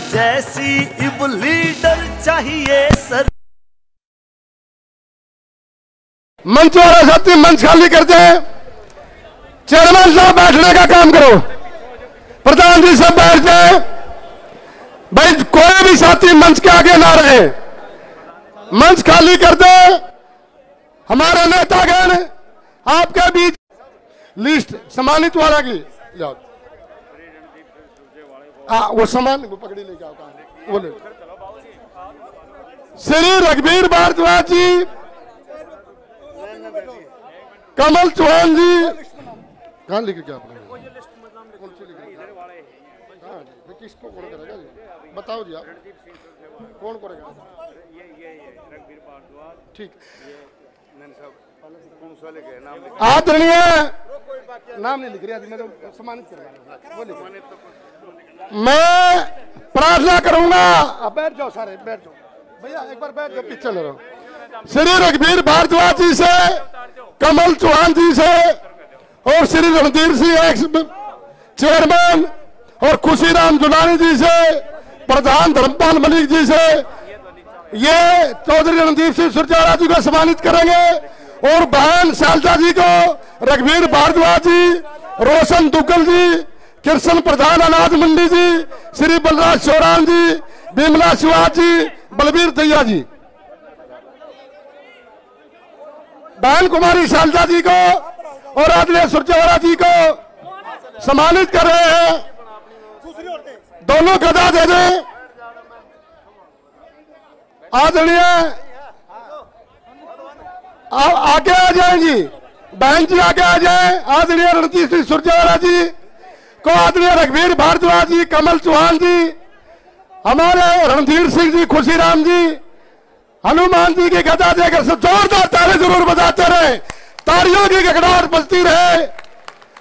जैसी इब लीडर चाहिए सर। मंच वाले साथी मंच खाली करते हैं। चेयरमैन साहब बैठने का काम करो, प्रधान जी सब बैठ जाए भाई, कोई भी साथी मंच के आगे ना रहे, मंच खाली कर दे। हमारे नेतागण आपके बीच लिस्ट सम्मानित वाला की जाओ, वो सम्मान वो पकड़ी लेके आओ, वो ले। श्री रघुवीर भारद्वाज जी, कमल चौहान जी, कहाँ लिखे क्या आपने? किसको कौन करेगा जी? बताओ जी आप कौन करेगा? ठीक, आदरणीय नाम नहीं लिख रहा, मैं तो सम्मानित कर रहा हूं। मैं प्रार्थना करूंगा, अब बैठ जाओ सारे, बैठ जाओ भैया, एक बार बैठ जाओ, पीछे न रहो। श्री रघुवीर भारद्वाज जी से, कमल चौहान जी से और श्री रणधीर सिंह एक्स चेयरमैन और खुशीराम जुलानी जी से, प्रधान धर्मपाल मलिक जी से, ये चौधरी रणदीप सिंह सुरजेवाला जी को सम्मानित करेंगे और बहन शैलजा जी को, रघुवीर भारद्वाज जी, रोशन दुग्गल जी, कृष्ण प्रधान अनाज मंडी जी, श्री बलराज चौरान जी, बिमला शिवाज जी, बलबीर दैया जी, बहन कुमारी शैलजा जी को और आदरणीय सुरजेवाला जी को सम्मानित कर रहे हैं। दोनों गदा दे दें। आदरणीय आगे आ जाएंगी, बहन जी आगे आ जाए। आदरणीय रणजीत सिंह सुरजेवाला जी को, आदरणीय रघुवीर भारद्वाज जी, कमल चौहान जी, हमारे रणधीर सिंह जी, खुशीराम जी, हनुमान जी की गदा देकर सब जोरदार ताली जरूर बजाते रहे, तालियों की गड़गड़ाहट बजती रहे।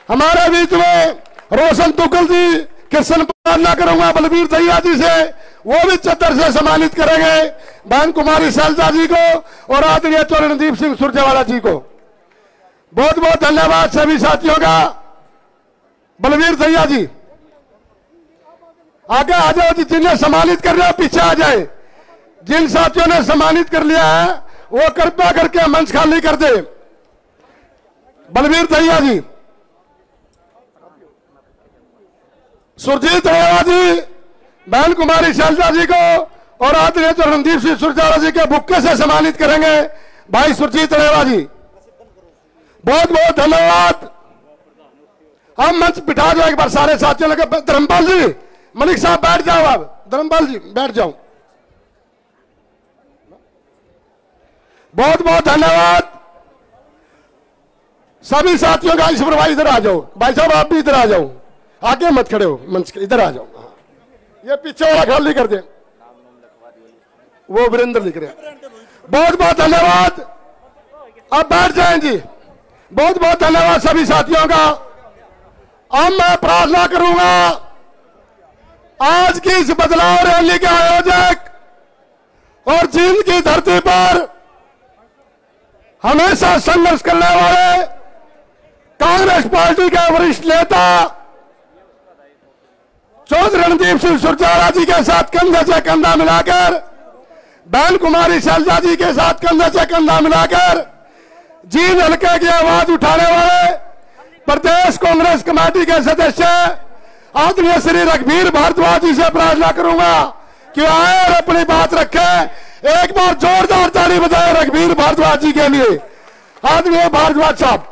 हमारे बीच में रोशन दुग्गल जी, कृष्ण प्रार्थना करूंगा बलबीर दैया जी से, वो भी चद्दर से सम्मानित करेंगे बहन कुमारी शैलजा जी को और आदरणीय चौधरी रणदीप सिंह सुरजेवाला जी को। बहुत बहुत धन्यवाद सभी साथियों का। बलबीर दैया जी आगे आ जाओ जी, जिन्हें सम्मानित कर रहे हो पीछे आ जाए। जिन साथियों ने सम्मानित कर लिया है वो कृपया करके मंच खाली कर दे। बलबीर दैया जी, सुरजीत रेवा जी, बहन कुमारी शैलजा जी को और आदरणीय रणदीप सिंह सुरजेवाला जी के बुक्के से सम्मानित करेंगे भाई सुरजीत रेवा जी। बहुत बहुत धन्यवाद। हम मंच बिठा दो एक बार सारे साथियों लगे। धर्मपाल जी, मलिक साहब बैठ जाओ, अब धर्मपाल जी बैठ जाओ। बहुत बहुत धन्यवाद सभी साथियों का। ईश्वर भाई इधर आ जाओ, भाई साहब आप भी इधर आ जाओ, आगे मत खड़े हो, मंच के इधर आ जाओ। ये पीछे वाला खाली कर दे, वो वीरेंद्र लिख रहे हैं। बहुत बहुत धन्यवाद, अब बैठ जाएं जी। बहुत बहुत धन्यवाद सभी साथियों का। अब मैं प्रार्थना करूंगा आज की इस बदलाव रैली के आयोजक और जींद की धरती पर हमेशा संघर्ष करने वाले कांग्रेस पार्टी के वरिष्ठ नेता चौधरी रणदीप सिंह सुरजेवाला जी के साथ कंधे से कंधा मिलाकर, बहन कुमारी शैलजा जी के साथ कंधे से कंधा मिलाकर जींद हल्के की आवाज उठाने वाले प्रदेश कांग्रेस कमेटी के सदस्य आदरणीय श्री रघुवीर भारद्वाज जी से प्रार्थना करूंगा कि आए और अपनी बात रखें। एक बार जोरदार ताली बजाए रघुवीर भारद्वाज जी के लिए। आदरणीय भारद्वाज साहब।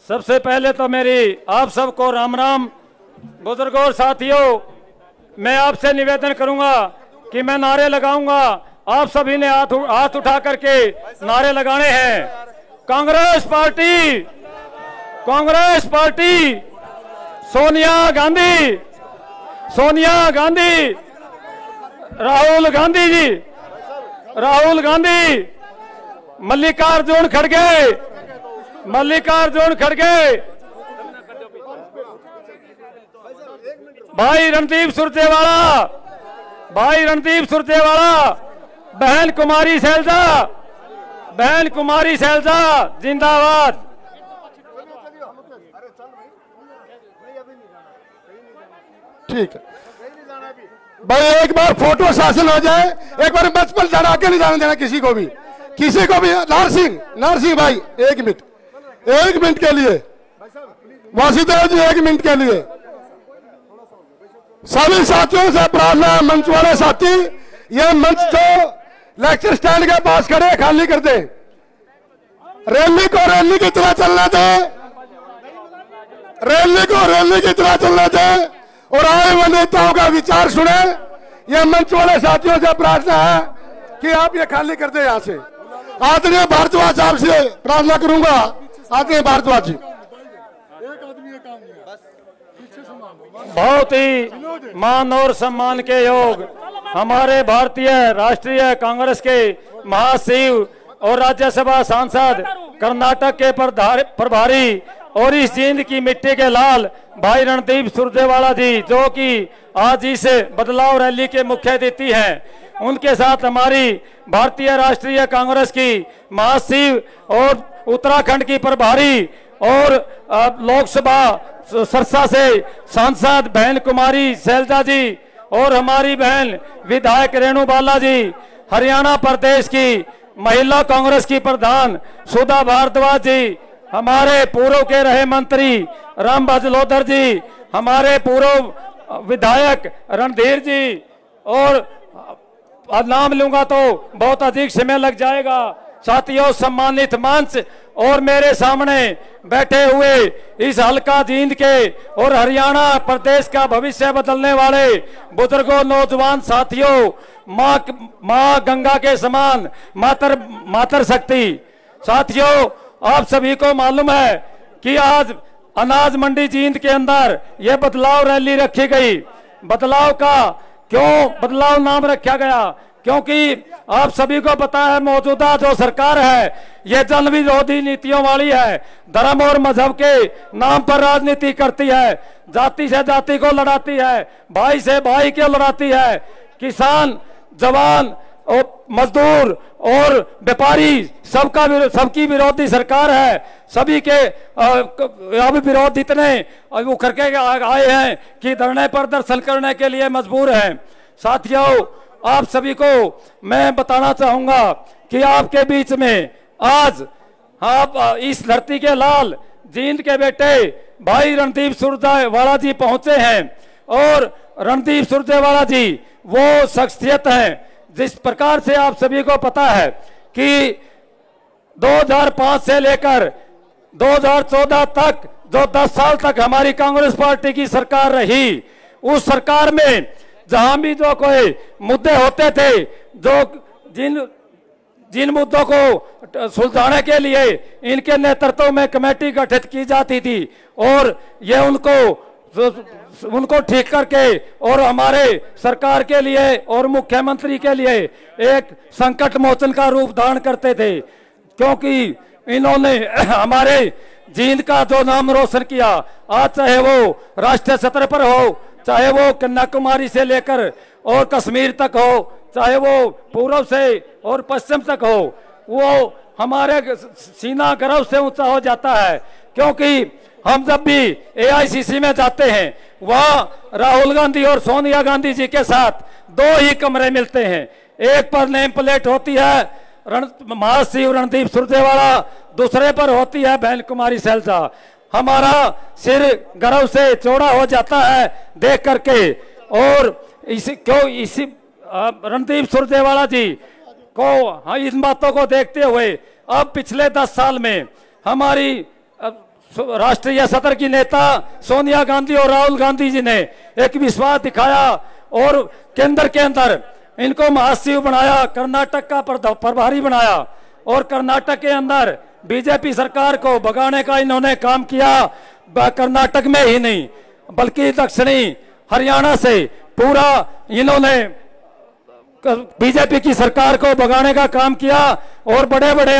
सबसे पहले तो मेरी आप सबको राम राम। बुजुर्गों और साथियों, मैं आपसे निवेदन करूंगा कि मैं नारे लगाऊंगा, आप सभी ने हाथ उठा करके नारे लगाने हैं। कांग्रेस पार्टी, कांग्रेस पार्टी, सोनिया गांधी, सोनिया गांधी, राहुल गांधी जी, राहुल गांधी, मल्लिकार्जुन खड़गे, मल्लिकार्जुन खड़गे, भाई रणदीप सुरजेवाला, भाई रणदीप सुरजेवाला, बहन कुमारी शैलजा, बहन कुमारी शैलजा जिंदाबाद। ठीक है भाई, एक बार फोटो शासन हो जाए, एक बार मंच पर जाना, आगे नहीं जाने देना किसी को भी, किसी को भी। नार सिंह भाई, एक मिनट के लिए, वासुदेव जी एक मिनट के लिए, सभी साथियों से प्रार्थना, मंच वाले साथी ये मंच जो लेक्चर स्टैंड के पास खड़े खाली कर दे, रैली को रैली की तरह चलना दे, रैली को रैली की तरह चलना दे और आए हुए नेताओं का विचार सुने। यह मंच वाले साथियों से प्रार्थना है कि आप ये खाली कर दे यहाँ से। आदरणीय भारद्वाज साहब से प्रार्थना करूंगा, आदरणीय भारद्वाज जी। बहुत ही मान और सम्मान के योग हमारे भारतीय राष्ट्रीय कांग्रेस के महासचिव और राज्यसभा सांसद, कर्नाटक के प्रभारी और इस जींद की मिट्टी के लाल भाई रणदीप सुरजेवाला जी, जो कि आज इस बदलाव रैली के मुख्य अतिथि हैं, उनके साथ हमारी भारतीय राष्ट्रीय कांग्रेस की महासचिव और उत्तराखंड की प्रभारी और लोकसभा सरसा से सांसद बहन कुमारी सैलजा जी और हमारी बहन विधायक रेणु बाला जी, हरियाणा प्रदेश की महिला कांग्रेस की प्रधान सुधा भारद्वाज जी, हमारे पूर्व के रहे मंत्री रामभज लोधर जी, हमारे पूर्व विधायक रणधीर जी, और नाम लूंगा तो बहुत अधिक समय लग जाएगा। साथियों, सम्मानित मंच और मेरे सामने बैठे हुए इस हल्का जींद के और हरियाणा प्रदेश का भविष्य बदलने वाले बुजुर्गों, नौजवान साथियों, माँ गंगा के समान मातर शक्ति साथियों, आप सभी को मालूम है कि आज अनाज मंडी जींद के अंदर यह बदलाव रैली रखी गई। बदलाव का क्यों बदलाव नाम रखा गया? क्योंकि आप सभी को पता है मौजूदा जो सरकार है यह जन विरोधी नीतियों वाली है, धर्म और मजहब के नाम पर राजनीति करती है, जाति से जाति को लड़ाती है, भाई से भाई को लड़ाती है, किसान, जवान और मजदूर और व्यापारी सबकी विरोधी सरकार है। सभी के अब विरोध इतने उखड़ के आए हैं कि धरने पर दर्शन करने के लिए मजबूर हैं। साथियों, आप सभी को मैं बताना चाहूंगा कि आपके बीच में आज आप इस धरती के लाल जींद के बेटे भाई रणदीप सुरजेवाला जी पहुंचे हैं और रणदीप सुरजेवाला जी वो शख्सियत हैं जिस प्रकार से आप सभी को पता है कि 2005 से लेकर 2014 तक जो 10 साल तक हमारी कांग्रेस पार्टी की सरकार रही, उस सरकार में जहां भी जो कोई मुद्दे होते थे, जो जिन मुद्दों को सुलझाने के लिए इनके नेतृत्व में कमेटी गठित की जाती थी और ये उनको ठीक करके और हमारे सरकार के लिए और मुख्यमंत्री के लिए एक संकट मोचन का रूप धारण करते थे, क्योंकि इन्होंने हमारे जींद का जो नाम रोशन किया, आज चाहे वो राष्ट्रीय स्तर पर हो, चाहे वो कन्याकुमारी से लेकर और कश्मीर तक हो, चाहे वो पूर्व से और पश्चिम तक हो, वो हमारे सीना गर्व से ऊंचा हो जाता है। क्योंकि हम जब भी एआईसीसी में जाते हैं वहां राहुल गांधी और सोनिया गांधी जी के साथ 2 ही कमरे मिलते हैं, एक पर नेम प्लेट होती है महासचिव रणदीप सुरजेवाला, दूसरे पर होती है बहन कुमारी सैलजा। हमारा सिर गर्व से चौड़ा हो जाता है देख करके। और इसी रणदीप सुरजेवाला जी को इन बातों को देखते हुए अब पिछले 10 साल में हमारी राष्ट्रीय सतर की नेता सोनिया गांधी और राहुल गांधी जी ने एक विश्वास दिखाया और केंद्र के अंदर इनको महासचिव बनाया, कर्नाटक का प्रभारी बनाया और कर्नाटक के अंदर बीजेपी सरकार को भगाने का इन्होंने काम किया। कर्नाटक में ही नहीं बल्कि दक्षिणी हरियाणा से पूरा इन्होंने बीजेपी की सरकार को भगाने का काम किया और बड़े बड़े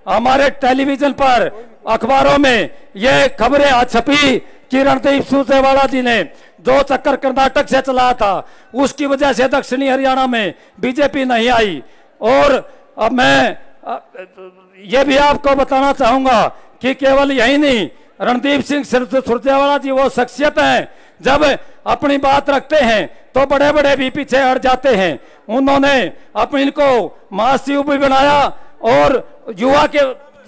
हमारे टेलीविजन पर, अखबारों में ये खबरें आज छपी कि रणदीप सुरजेवाला जी ने जो चक्कर कर्नाटक से चलाया था उसकी वजह से दक्षिणी हरियाणा में बीजेपी नहीं आई। और अब मैं ये भी आपको बताना चाहूंगा कि केवल यही नहीं, रणदीप सिंह सुरजेवाला जी वो शख्सियत हैं, जब अपनी बात रखते हैं तो बड़े बड़े भी पीछे हट जाते हैं। उन्होंने अपने को महासचिव भी बनाया और युवा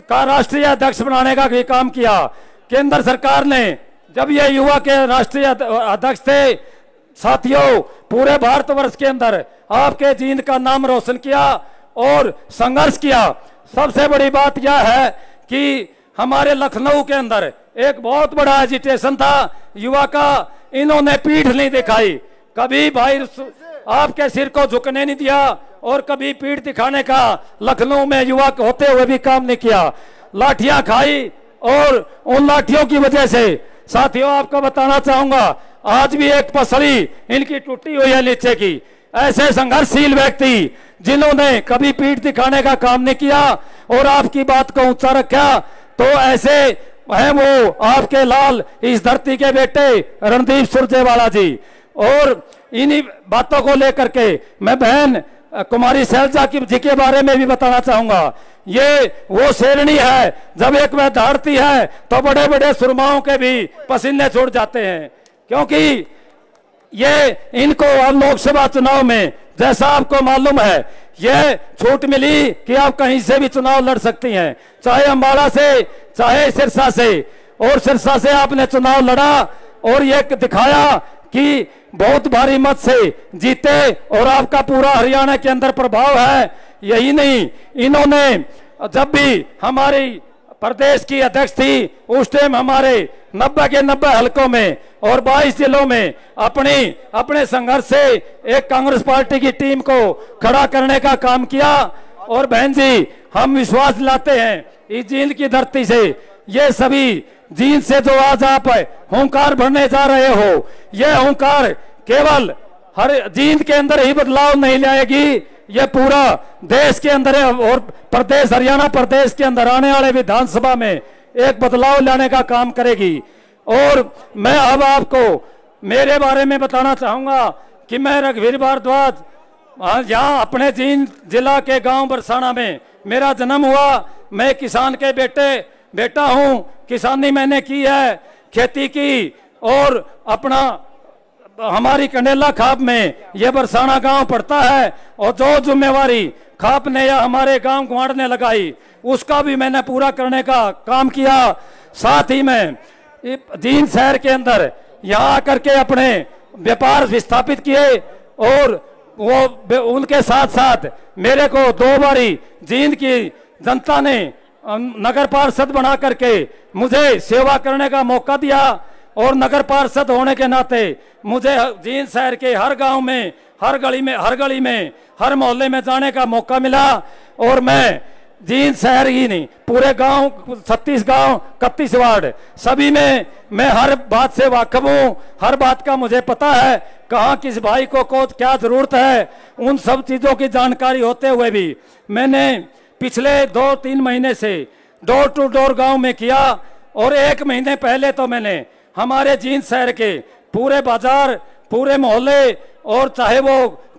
का राष्ट्रीय अध्यक्ष बनाने का भी काम किया। केंद्र सरकार ने जब ये युवा के राष्ट्रीय अध्यक्ष थे, साथियों पूरे भारतवर्ष के अंदर आपके जींद का नाम रोशन किया और संघर्ष किया। सबसे बड़ी बात यह है कि हमारे लखनऊ के अंदर एक बहुत बड़ा एजिटेशन था युवा का, इन्होंने पीठ नहीं दिखाई, कभी भाई आपके सिर को झुकने नहीं दिया और कभी पीठ दिखाने का लखनऊ में युवा होते हुए भी काम नहीं किया। लाठियां खाई और उन लाठियों की वजह से साथियों आपको बताना चाहूंगा आज भी एक पसली इनकी टूटी हुई है नीचे की। ऐसे संघर्षशील व्यक्ति जिन्होंने कभी पीठ दिखाने का काम नहीं किया और आपकी बात को ऊंचा रखा, तो ऐसे है वो आपके लाल इस धरती के बेटे रणदीप सुरजेवाला जी। और इन्हीं बातों को लेकर के मैं बहन कुमारी शैलजा जी के बारे में भी बताना चाहूंगा। ये वो शेरनी है, जब एक वह दहाड़ती है तो बड़े बड़े सुरमाओं के भी पसीने छूट जाते हैं, क्योंकि ये इनको अब लोकसभा चुनाव में जैसा आपको मालूम है ये छूट मिली कि आप कहीं से भी चुनाव लड़ सकती हैं, चाहे अंबाला से चाहे सिरसा से। और सिरसा से आपने चुनाव लड़ा और ये दिखाया कि बहुत भारी मत से जीते और आपका पूरा हरियाणा के अंदर प्रभाव है। यही नहीं, इन्होंने जब भी हमारी प्रदेश की अध्यक्ष थी उस टाइम हमारे 90 के 90 हलकों में और 22 जिलों में अपने संघर्ष से एक कांग्रेस पार्टी की टीम को खड़ा करने का काम किया। और बहन जी हम विश्वास दिलाते हैं इस जींद की धरती से, ये सभी जींद से जो आज आप हुंकार भरने जा रहे हो, ये हुंकार केवल हर जींद के अंदर ही बदलाव नहीं लाएगी, ये पूरा देश के अंदर और प्रदेश हरियाणा प्रदेश के अंदर आने वाले विधानसभा में एक बदलाव लाने का काम करेगी। और मैं अब आपको मेरे बारे में बताना चाहूंगा कि मैं रघुवीर भारद्वाज यहाँ अपने जींद जिला के गांव बरसाना में मेरा जन्म हुआ। मैं किसान के बेटा हूँ, किसानी मैंने की है, खेती की और अपना हमारी कंडेला खाप में यह बरसाना गांव पड़ता है और जो जिम्मेवारी खाप ने या हमारे गांव गुआड़ ने लगाई उसका भी मैंने पूरा करने का काम किया। साथ ही में जींद शहर के अंदर यहाँ आकर के अपने व्यापार विस्थापित किए और वो उनके साथ साथ मेरे को 2 बारी जींद की जनता ने नगर पार्षद बना करके मुझे सेवा करने का मौका दिया। और नगर पार्षद होने के नाते मुझे जींद शहर के हर गांव में हर गली में हर मोहल्ले में जाने का मौका मिला। और मैं जींद शहर ही नहीं पूरे गांव 36 गांव 31 वार्ड सभी में मैं हर बात से वाकिफ हूँ, हर बात का मुझे पता है कहाँ किस भाई को क्या जरूरत है, उन सब चीजों की जानकारी होते हुए भी मैंने पिछले 2-3 महीने से डोर टू डोर गांव में किया। और 1 महीने पहले तो मैंने हमारे जींद शहर के पूरे बाजार पूरे मोहल्ले और चाहे वो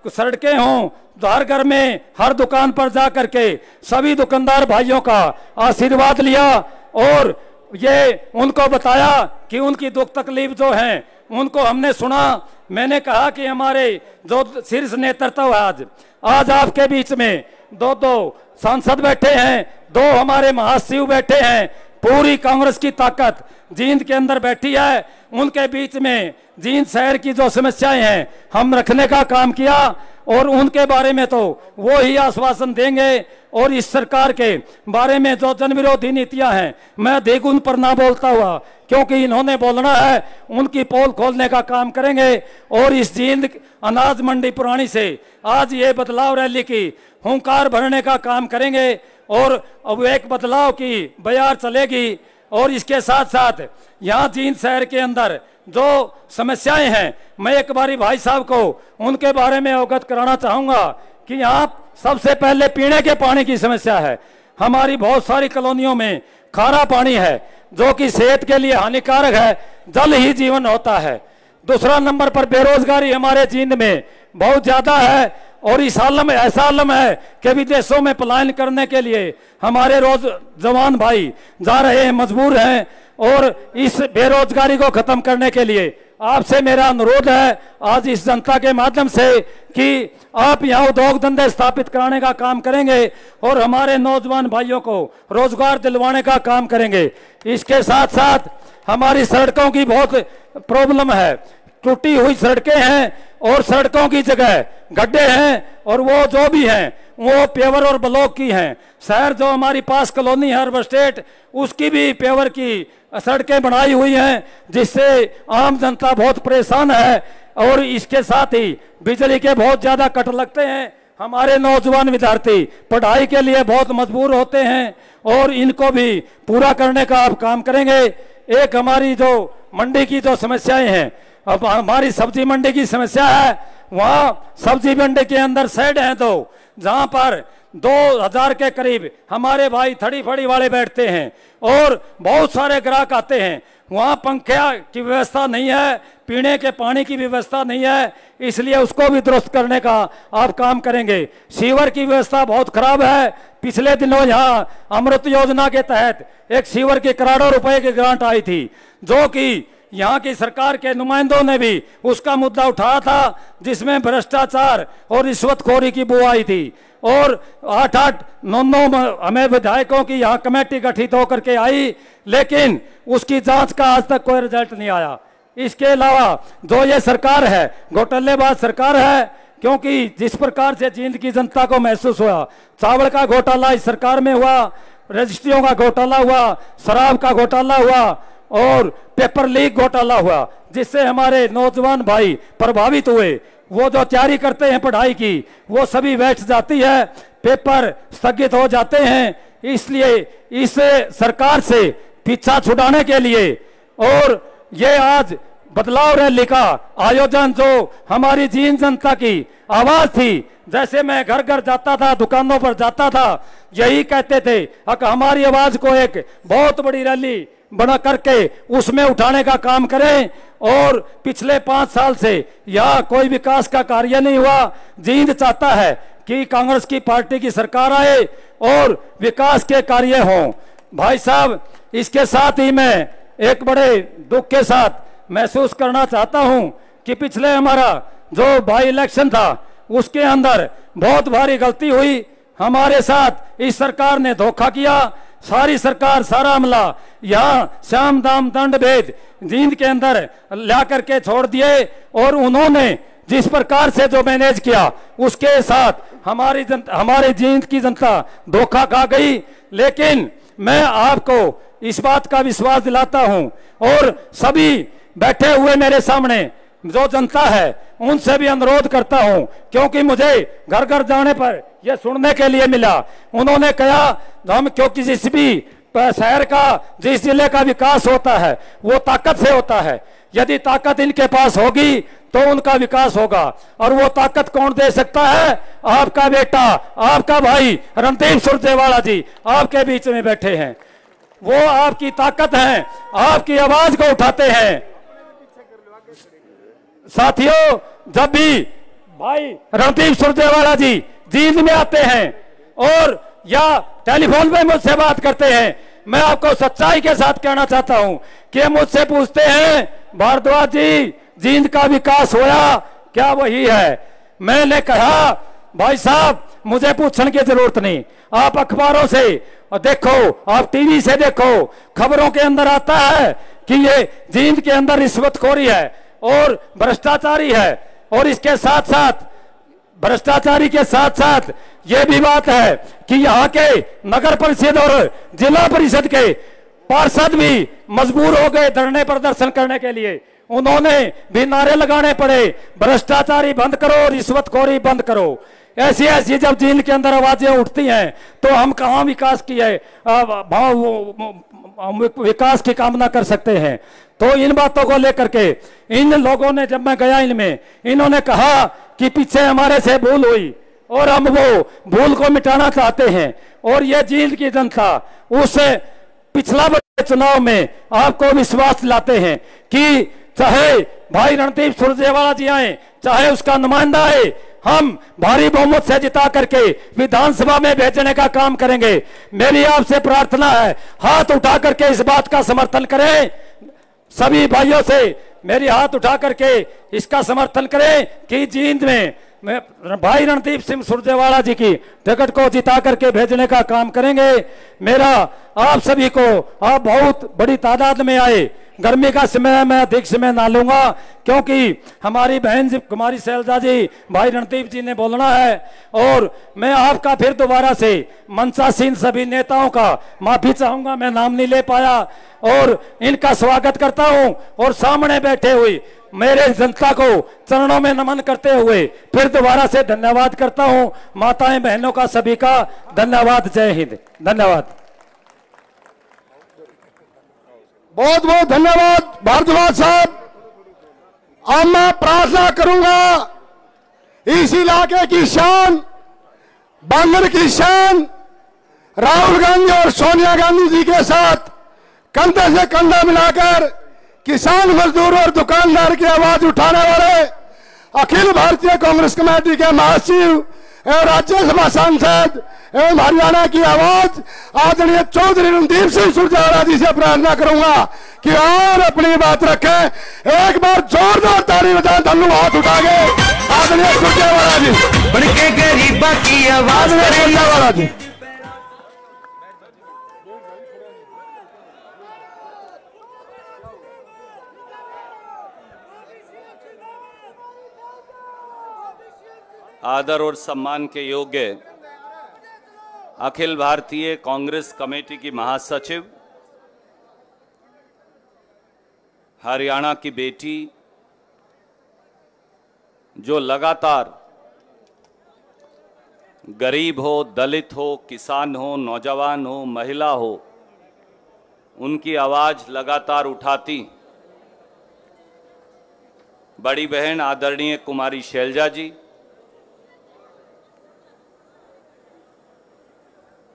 सड़कें हों हर घर में हर दुकान पर जा करके सभी दुकानदार भाइयों का आशीर्वाद लिया और ये उनको बताया कि उनकी दुख तकलीफ जो है उनको हमने सुना। मैंने कहा कि हमारे जो शीर्ष नेतृत्व है आज आपके बीच में 2 सांसद बैठे हैं, 2 हमारे महासचिव बैठे हैं, पूरी कांग्रेस की ताकत जींद के अंदर बैठी है। उनके बीच में जींद शहर की जो समस्याएं हैं हम रखने का काम किया और उनके बारे में तो वो ही आश्वासन देंगे। और इस सरकार के बारे में जो जन विरोधी नीतियां हैं मैं देगुन पर ना बोलता हुआ, क्योंकि इन्होंने बोलना है उनकी पोल खोलने का काम करेंगे। और इस जींद अनाज मंडी पुरानी से आज ये बदलाव रैली की हुंकार भरने का काम करेंगे और अब एक बदलाव की बयार चलेगी। और इसके साथ साथ यहाँ जींद शहर के अंदर जो समस्याएं हैं मैं एक बारी भाई साहब को उनके बारे में अवगत कराना चाहूंगा कि यहाँ सबसे पहले पीने के पानी की समस्या है। हमारी बहुत सारी कॉलोनियों में खारा पानी है जो कि सेहत के लिए हानिकारक है, जल ही जीवन होता है। दूसरा नंबर पर बेरोजगारी हमारे जींद में बहुत ज्यादा है और इस आलम ऐसा आलम है कि विदेशों में पलायन करने के लिए हमारे जवान भाई जा रहे हैं, मजबूर हैं। और इस बेरोजगारी को खत्म करने के लिए आपसे मेरा अनुरोध है आज इस जनता के माध्यम से कि आप यहाँ उद्योग धंधे स्थापित कराने का काम करेंगे और हमारे नौजवान भाइयों को रोजगार दिलवाने का काम करेंगे। इसके साथ साथ हमारी सड़कों की बहुत प्रॉब्लम है, टूटी हुई सड़कें हैं और सड़कों की जगह गड्ढे हैं और वो जो भी हैं वो पेवर और ब्लॉक की हैं। शहर जो हमारी पास कॉलोनी है अर्बन स्टेट, उसकी भी पेवर की सड़कें बनाई हुई हैं, जिससे आम जनता बहुत परेशान है। और इसके साथ ही बिजली के बहुत ज्यादा कट लगते हैं। हमारे नौजवान विद्यार्थी पढ़ाई के लिए बहुत मजबूर होते हैं और इनको भी पूरा करने का आप काम करेंगे। एक हमारी जो मंडी की जो समस्याएं हैं, अब हमारी सब्जी मंडी की समस्या है, वहाँ सब्जी मंडी के अंदर शेड हैं दो, जहाँ पर 2000 के करीब हमारे भाई थड़ी फड़ी वाले बैठते हैं और बहुत सारे ग्राहक आते हैं। वहाँ पंखे की व्यवस्था नहीं है, पीने के पानी की व्यवस्था नहीं है, इसलिए उसको भी दुरुस्त करने का आप काम करेंगे। सीवर की व्यवस्था बहुत खराब है। पिछले दिनों यहाँ अमृत योजना के तहत एक सीवर की करोड़ों रुपए की ग्रांट आई थी, जो कि यहाँ की सरकार के नुमाइंदों ने भी उसका मुद्दा उठाया था, जिसमें भ्रष्टाचार और रिश्वतखोरी की बू आई थी और 8-8, 9-9 हमें विधायकों की यहाँ कमेटी गठित होकर के आई, लेकिन उसकी जांच का आज तक कोई रिजल्ट नहीं आया। इसके अलावा जो ये सरकार है घोटालेबाज सरकार है, क्योंकि जिस प्रकार से जींद की जनता को महसूस हुआ, चावल का घोटाला इस सरकार में हुआ, रजिस्ट्रियों का घोटाला हुआ, शराब का घोटाला हुआ और पेपर लीक घोटाला हुआ, जिससे हमारे नौजवान भाई प्रभावित हुए। वो जो तैयारी करते हैं पढ़ाई की, वो सभी बैठ जाती है, पेपर स्थगित हो जाते हैं। इसलिए इस सरकार से पीछा छुड़ाने के लिए और ये आज बदलाव रैली का आयोजन, जो हमारी जींद जनता की आवाज थी, जैसे मैं घर घर जाता था, दुकानों पर जाता था, यही कहते थे कि हमारी आवाज को एक बहुत बड़ी रैली बना करके उसमें उठाने का काम करें। और पिछले 5 साल से यहाँ कोई विकास का कार्य नहीं हुआ। जींद चाहता है कि कांग्रेस की पार्टी की सरकार आए और विकास के कार्य हों। भाई साहब, इसके साथ ही मैं एक बड़े दुख के साथ महसूस करना चाहता हूं कि पिछले हमारा जो बाई इलेक्शन था, उसके अंदर बहुत भारी गलती हुई। हमारे साथ इस सरकार ने धोखा किया। सारी सरकार, सारा अमला यहाँ श्याम दाम दंड भेद जींद के अंदर ला करके छोड़ दिए और उन्होंने जिस प्रकार से जो मैनेज किया, उसके साथ हमारे जींद की जनता धोखा खा गई। लेकिन मैं आपको इस बात का विश्वास दिलाता हूं और सभी बैठे हुए मेरे सामने जो जनता है उनसे भी अनुरोध करता हूं, क्योंकि मुझे घर घर जाने पर यह सुनने के लिए मिला। उन्होंने कहा हम, क्योंकि जिस भी शहर का, जिस जिले का विकास होता है वो ताकत से होता है। यदि ताकत इनके पास होगी तो उनका विकास होगा, और वो ताकत कौन दे सकता है? आपका बेटा, आपका भाई रणदीप सुरजेवाला जी आपके बीच में बैठे हैं। वो आपकी ताकत है, आपकी आवाज को उठाते हैं। साथियों, जब भी भाई रणदीप सुरजेवाला जी जींद में आते हैं और या टेलीफोन पे मुझसे बात करते हैं, मैं आपको सच्चाई के साथ कहना चाहता हूं कि मुझसे पूछते हैं, भारद्वाज जी जींद का विकास होया क्या? वही है। मैंने कहा भाई साहब, मुझे पूछने की जरूरत नहीं, आप अखबारों से देखो, आप टीवी से देखो, खबरों के अंदर आता है कि ये जींद के अंदर रिश्वतखोरी है और भ्रष्टाचारी है। और इसके साथ साथ भ्रष्टाचारी के साथ साथ ये भी बात है कि यहाँ के नगर परिषद और जिला परिषद के पार्षद भी मजबूर हो गए धरने प्रदर्शन करने के लिए। उन्होंने भी नारे लगाने पड़े, भ्रष्टाचारी बंद करो, रिश्वतखोरी बंद करो। ऐसी ऐसी जब जींद के अंदर आवाजें उठती हैं तो हम कहाँ विकास की है, विकास की कामना कर सकते हैं? तो इन बातों को लेकर के इन लोगों ने, जब मैं गया इनमें, इन्होंने कहा कि पीछे हमारे से भूल हुई और हम वो भूल को मिटाना चाहते हैं। और ये जींद की जनता उस पिछला चुनाव में आपको विश्वास दिलाते हैं कि चाहे भाई रणदीप सुरजेवाला जी आए, चाहे उसका नुमाइंदा आए, हम भारी बहुमत से जिता करके विधानसभा में भेजने का काम करेंगे। मेरी आपसे प्रार्थना है, हाथ उठा करके इस बात का समर्थन करें। सभी भाइयों से मेरी हाथ उठा करके इसका समर्थन करें कि जींद में भाई रणदीप सिंह सुरजेवाला जी की टिकट को जिता करके भेजने का काम करेंगे। मेरा आप सभी को, आप बहुत बड़ी तादाद में आए, गर्मी का समय मैं अधिक समय ना लूंगा क्योंकि हमारी बहन जी कुमारी शैलजा जी, भाई रणदीप जी ने बोलना है। और मैं आपका फिर दोबारा से मंचासीन सभी नेताओं का माफी चाहूंगा, मैं नाम नहीं ले पाया, और इनका स्वागत करता हूं। और सामने बैठे हुए मेरे जनता को चरणों में नमन करते हुए फिर दोबारा से धन्यवाद करता हूं। माताएं बहनों का सभी का धन्यवाद। जय हिंद। धन्यवाद। बहुत बहुत धन्यवाद भारद्वाज साहब। अब मैं प्रार्थना करूंगा इस इलाके की शान, बांगर की शान, राहुल गांधी और सोनिया गांधी जी के साथ कंधे से कंधा मिलाकर किसान, मजदूर और दुकानदार की आवाज उठाने वाले अखिल भारतीय कांग्रेस कमेटी के महासचिव एवं राज्यसभा सांसद एवं हरियाणा की आवाज आदरणीय चौधरी रणदीप सिंह सुरजेवाला जी से प्रार्थना करूंगा कि और अपनी बात रखें। एक बार जोरदार ताली बजाएं, धन्यवाद हाथ उठा के आदरणीय सुरजेवाला जी। बढ़के गरीबा की आवाज सुरजेवाला जी। आदर और सम्मान के योग्य अखिल भारतीय कांग्रेस कमेटी की महासचिव, हरियाणा की बेटी, जो लगातार गरीब हो, दलित हो, किसान हो, नौजवान हो, महिला हो, उनकी आवाज लगातार उठाती बड़ी बहन आदरणीय कुमारी शैलजा जी,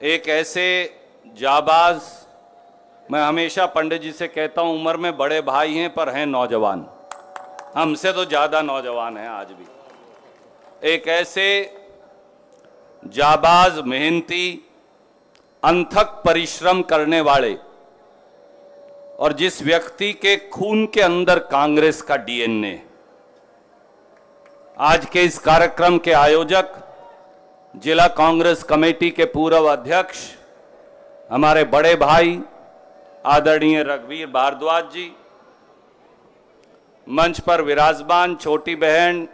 एक ऐसे जाबाज, मैं हमेशा पंडित जी से कहता हूं उम्र में बड़े भाई हैं पर हैं नौजवान, हमसे तो ज्यादा नौजवान हैं आज भी। एक ऐसे जाबाज, मेहनती, अनथक परिश्रम करने वाले और जिस व्यक्ति के खून के अंदर कांग्रेस का डीएनए। आज के इस कार्यक्रम के आयोजक, जिला कांग्रेस कमेटी के पूर्व अध्यक्ष हमारे बड़े भाई आदरणीय रघुवीर भारद्वाज जी, मंच पर विराजमान छोटी बहन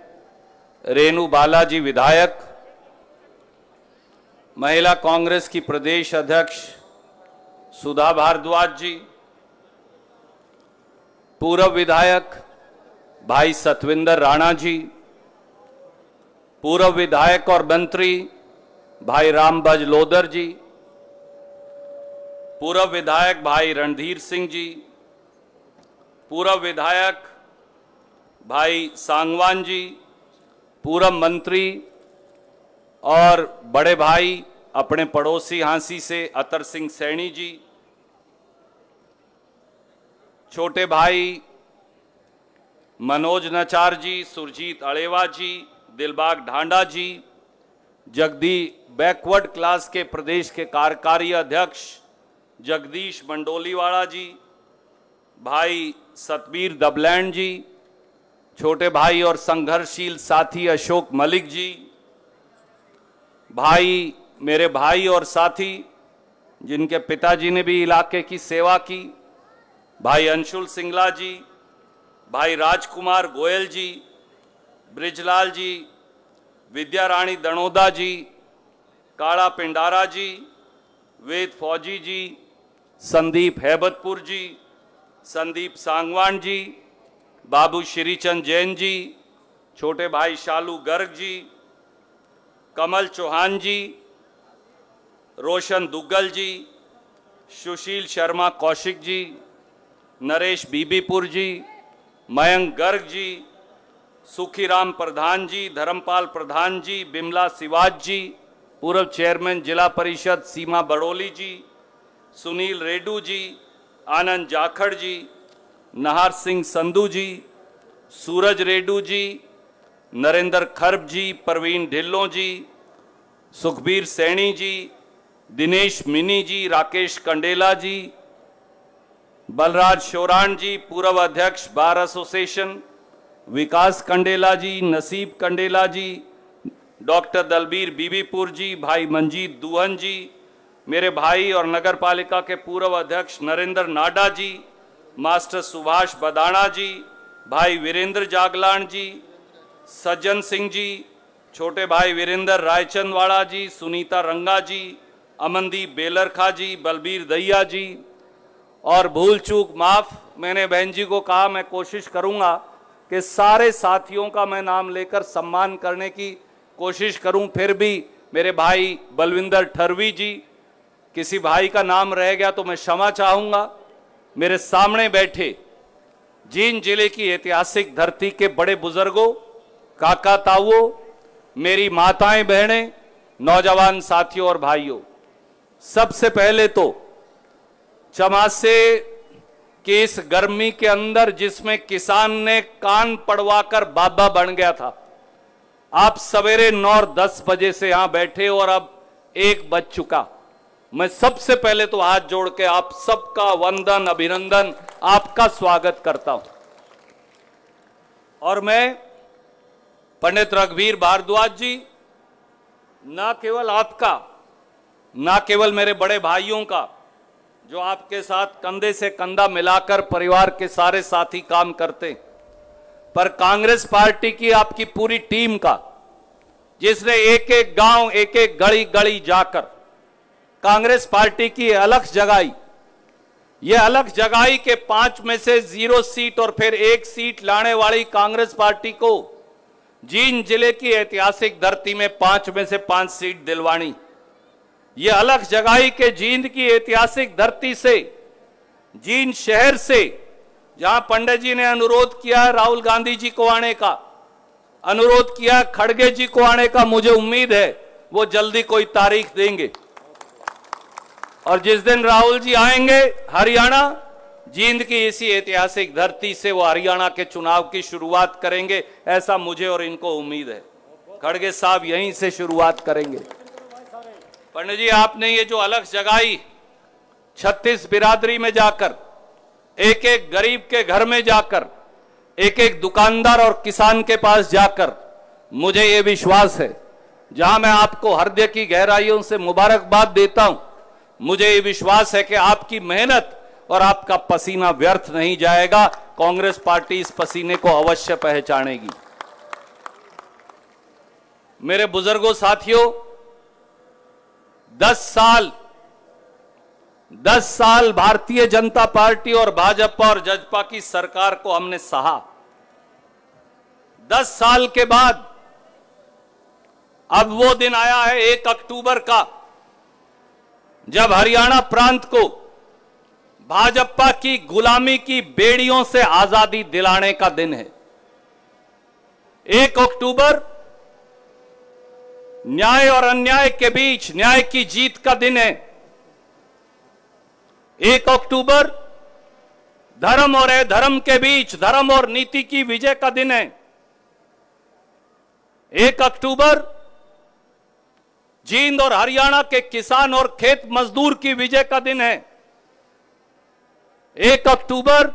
रेणु बालाजी विधायक, महिला कांग्रेस की प्रदेश अध्यक्ष सुधा भारद्वाज जी, पूर्व विधायक भाई सतविंदर राणा जी, पूर्व विधायक और मंत्री भाई रामबज लोदर जी, पूर्व विधायक भाई रणधीर सिंह जी, पूर्व विधायक भाई सांगवान जी, पूर्व मंत्री और बड़े भाई अपने पड़ोसी हांसी से अतर सिंह सैनी जी, छोटे भाई मनोज नचार जी, सुरजीत अड़ेवा जी, दिलबाग ढांडा जी, जगदी बैकवर्ड क्लास के प्रदेश के कार्यकारी अध्यक्ष जगदीश मंडोलीवाड़ा जी, भाई सतबीर दबलैंड जी, छोटे भाई और संघर्षशील साथी अशोक मलिक जी, भाई मेरे भाई और साथी जिनके पिताजी ने भी इलाके की सेवा की, भाई अंशुल सिंगला जी, भाई राजकुमार गोयल जी, ब्रिजलाल जी, विद्या रानी दणोदा जी, काड़ा पिंडारा जी, वेद फौजी जी, संदीप हैबतपुर जी, संदीप सांगवान जी, बाबू श्रीचंद जैन जी, छोटे भाई शालू गर्ग जी, कमल चौहान जी, रोशन दुग्गल जी, सुशील शर्मा कौशिक जी, नरेश बीबीपुर जी, मयंक गर्ग जी, सुखीराम प्रधान जी, धर्मपाल प्रधान जी, बिमला सिवाज जी, पूर्व चेयरमैन जिला परिषद सीमा बड़ोली जी, सुनील रेड्डू जी, आनंद जाखड़ जी, नहार सिंह संधू जी, सूरज रेड्डू जी, नरेंद्र खरब जी, प्रवीण ढिल्लों जी, सुखबीर सैनी जी, दिनेश मिनी जी, राकेश कंडेला जी, बलराज शोरान जी, पूर्व अध्यक्ष बार एसोसिएशन, विकास कंडेला जी, नसीब कंडेला जी, डॉक्टर दलबीर बीबीपुर जी, भाई मंजीत दुहन जी, मेरे भाई और नगर पालिका के पूर्व अध्यक्ष नरेंद्र नाडा जी, मास्टर सुभाष बदाना जी, भाई वीरेंद्र जागलान जी, सज्जन सिंह जी, छोटे भाई वीरेंद्र रायचंदवाड़ा जी, सुनीता रंगा जी, अमनदीप बेलरखा जी, बलबीर दहिया जी, और भूल चूक माफ, मैंने बहन जी को कहा मैं कोशिश करूंगा कि सारे साथियों का मैं नाम लेकर सम्मान करने की कोशिश करूं, फिर भी मेरे भाई बलविंदर ठरवी जी, किसी भाई का नाम रह गया तो मैं क्षमा चाहूंगा। मेरे सामने बैठे जींद जिले की ऐतिहासिक धरती के बड़े बुजुर्गों, काका ताऊओं, मेरी माताएं बहनें, नौजवान साथियों और भाइयों, सबसे पहले तो चमासे कि इस गर्मी के अंदर जिसमें किसान ने कान पड़वाकर बाबा बन गया था, आप सवेरे 9-10 बजे से यहां बैठे और अब 1 बज चुका। मैं सबसे पहले तो हाथ जोड़ के आप सबका वंदन, अभिनंदन, आपका स्वागत करता हूं। और मैं पंडित रघुवीर भारद्वाज जी, ना केवल आपका, ना केवल मेरे बड़े भाइयों का जो आपके साथ कंधे से कंधा मिलाकर परिवार के सारे साथी काम करते, पर कांग्रेस पार्टी की आपकी पूरी टीम का, जिसने एक एक गांव, एक एक गली गली जाकर कांग्रेस पार्टी की अलख जगाई। ये अलख जगाई के 5 में से 0 सीट और फिर 1 सीट लाने वाली कांग्रेस पार्टी को जींद जिले की ऐतिहासिक धरती में 5 में से 5 सीट दिलवानी। ये अलख जगाई के जींद की ऐतिहासिक धरती से, जींद शहर से, जहां पंडित जी ने अनुरोध किया राहुल गांधी जी को आने का, अनुरोध किया खड़गे जी को आने का, मुझे उम्मीद है वो जल्दी कोई तारीख देंगे। और जिस दिन राहुल जी आएंगे हरियाणा, जींद की इसी ऐतिहासिक धरती से वो हरियाणा के चुनाव की शुरुआत करेंगे, ऐसा मुझे और इनको उम्मीद है। खड़गे साहब यहीं से शुरुआत करेंगे। पंडित जी, आपने ये जो अलख जगाई 36 बिरादरी में जाकर, एक एक गरीब के घर में जाकर, एक एक दुकानदार और किसान के पास जाकर, मुझे ये विश्वास है, जहां मैं आपको हृदय की गहराइयों से मुबारकबाद देता हूं, मुझे ये विश्वास है कि आपकी मेहनत और आपका पसीना व्यर्थ नहीं जाएगा। कांग्रेस पार्टी इस पसीने को अवश्य पहचानेगी। मेरे बुजुर्गों, साथियों, 10 साल भारतीय जनता पार्टी और भाजपा और जजपा की सरकार को हमने सहा। 10 साल के बाद अब वो दिन आया है 1 अक्टूबर का, जब हरियाणा प्रांत को भाजपा की गुलामी की बेड़ियों से आजादी दिलाने का दिन है। 1 अक्टूबर न्याय और अन्याय के बीच न्याय की जीत का दिन है। 1 अक्टूबर धर्म और अधर्म के बीच धर्म और नीति की विजय का दिन है। 1 अक्टूबर जींद और हरियाणा के किसान और खेत मजदूर की विजय का दिन है। 1 अक्टूबर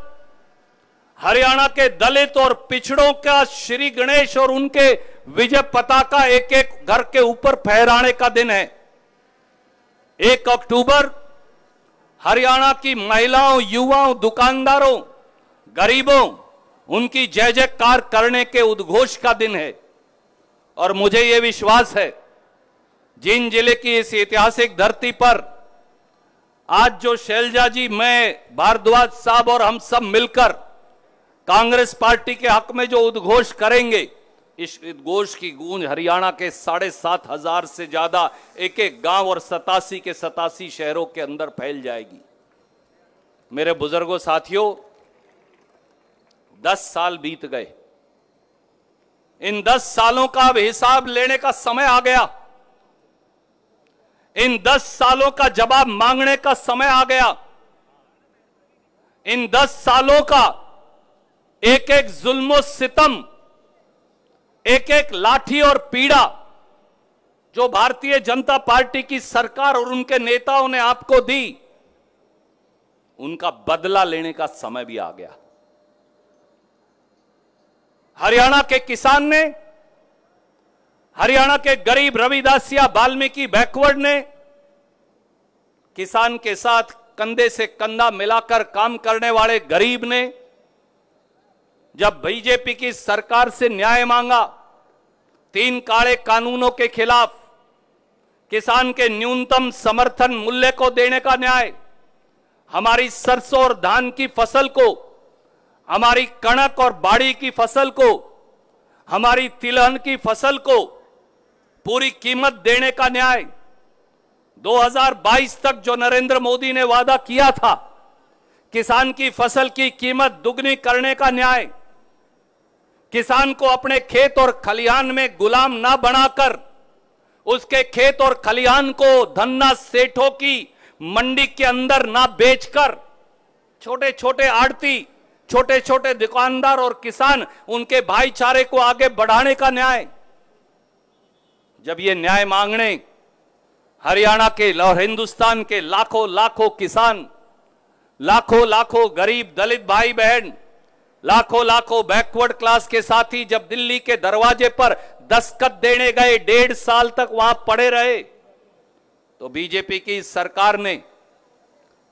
हरियाणा के दलित और पिछड़ों का श्री गणेश और उनके विजय पताका एक एक घर के ऊपर फहराने का दिन है। 1 अक्टूबर हरियाणा की महिलाओं, युवाओं, दुकानदारों, गरीबों, उनकी जय जयकार करने के उद्घोष का दिन है। और मुझे यह विश्वास है, जींद जिले की इस ऐतिहासिक धरती पर आज जो शैलजा जी, मैं, भारद्वाज साहब और हम सब मिलकर कांग्रेस पार्टी के हक में जो उद्घोष करेंगे, इस उद्घोष की गूंज हरियाणा के 7,500 से ज्यादा एक एक गांव और 87 के 87 शहरों के अंदर फैल जाएगी। मेरे बुजुर्गों, साथियों, 10 साल बीत गए। इन 10 सालों का अब हिसाब लेने का समय आ गया। इन 10 सालों का जवाब मांगने का समय आ गया। इन 10 सालों का एक एक जुल्म सितम, एक एक लाठी और पीड़ा जो भारतीय जनता पार्टी की सरकार और उनके नेताओं ने आपको दी, उनका बदला लेने का समय भी आ गया। हरियाणा के किसान ने, हरियाणा के गरीब रविदासिया वाल्मीकि बैकवर्ड ने किसान के साथ कंधे से कंधा मिलाकर काम करने वाले गरीब ने जब बीजेपी की सरकार से न्याय मांगा, 3 काले कानूनों के खिलाफ, किसान के न्यूनतम समर्थन मूल्य को देने का न्याय, हमारी सरसों और धान की फसल को, हमारी कणक और बाड़ी की फसल को, हमारी तिलहन की फसल को पूरी कीमत देने का न्याय, 2022 तक जो नरेंद्र मोदी ने वादा किया था, किसान की फसल की कीमत दुगनी करने का न्याय, किसान को अपने खेत और खलिहान में गुलाम ना बनाकर उसके खेत और खलिहान को धन्ना सेठों की मंडी के अंदर ना बेचकर छोटे छोटे आड़ती, छोटे छोटे दुकानदार और किसान उनके भाईचारे को आगे बढ़ाने का न्याय। जब ये न्याय मांगने हरियाणा के और हिंदुस्तान के लाखों लाखों किसान, लाखों लाखों गरीब दलित भाई बहन, लाखों लाखों बैकवर्ड क्लास के साथी जब दिल्ली के दरवाजे पर दस्तखत देने गए, 1.5 साल तक वहां पड़े रहे, तो बीजेपी की सरकार ने,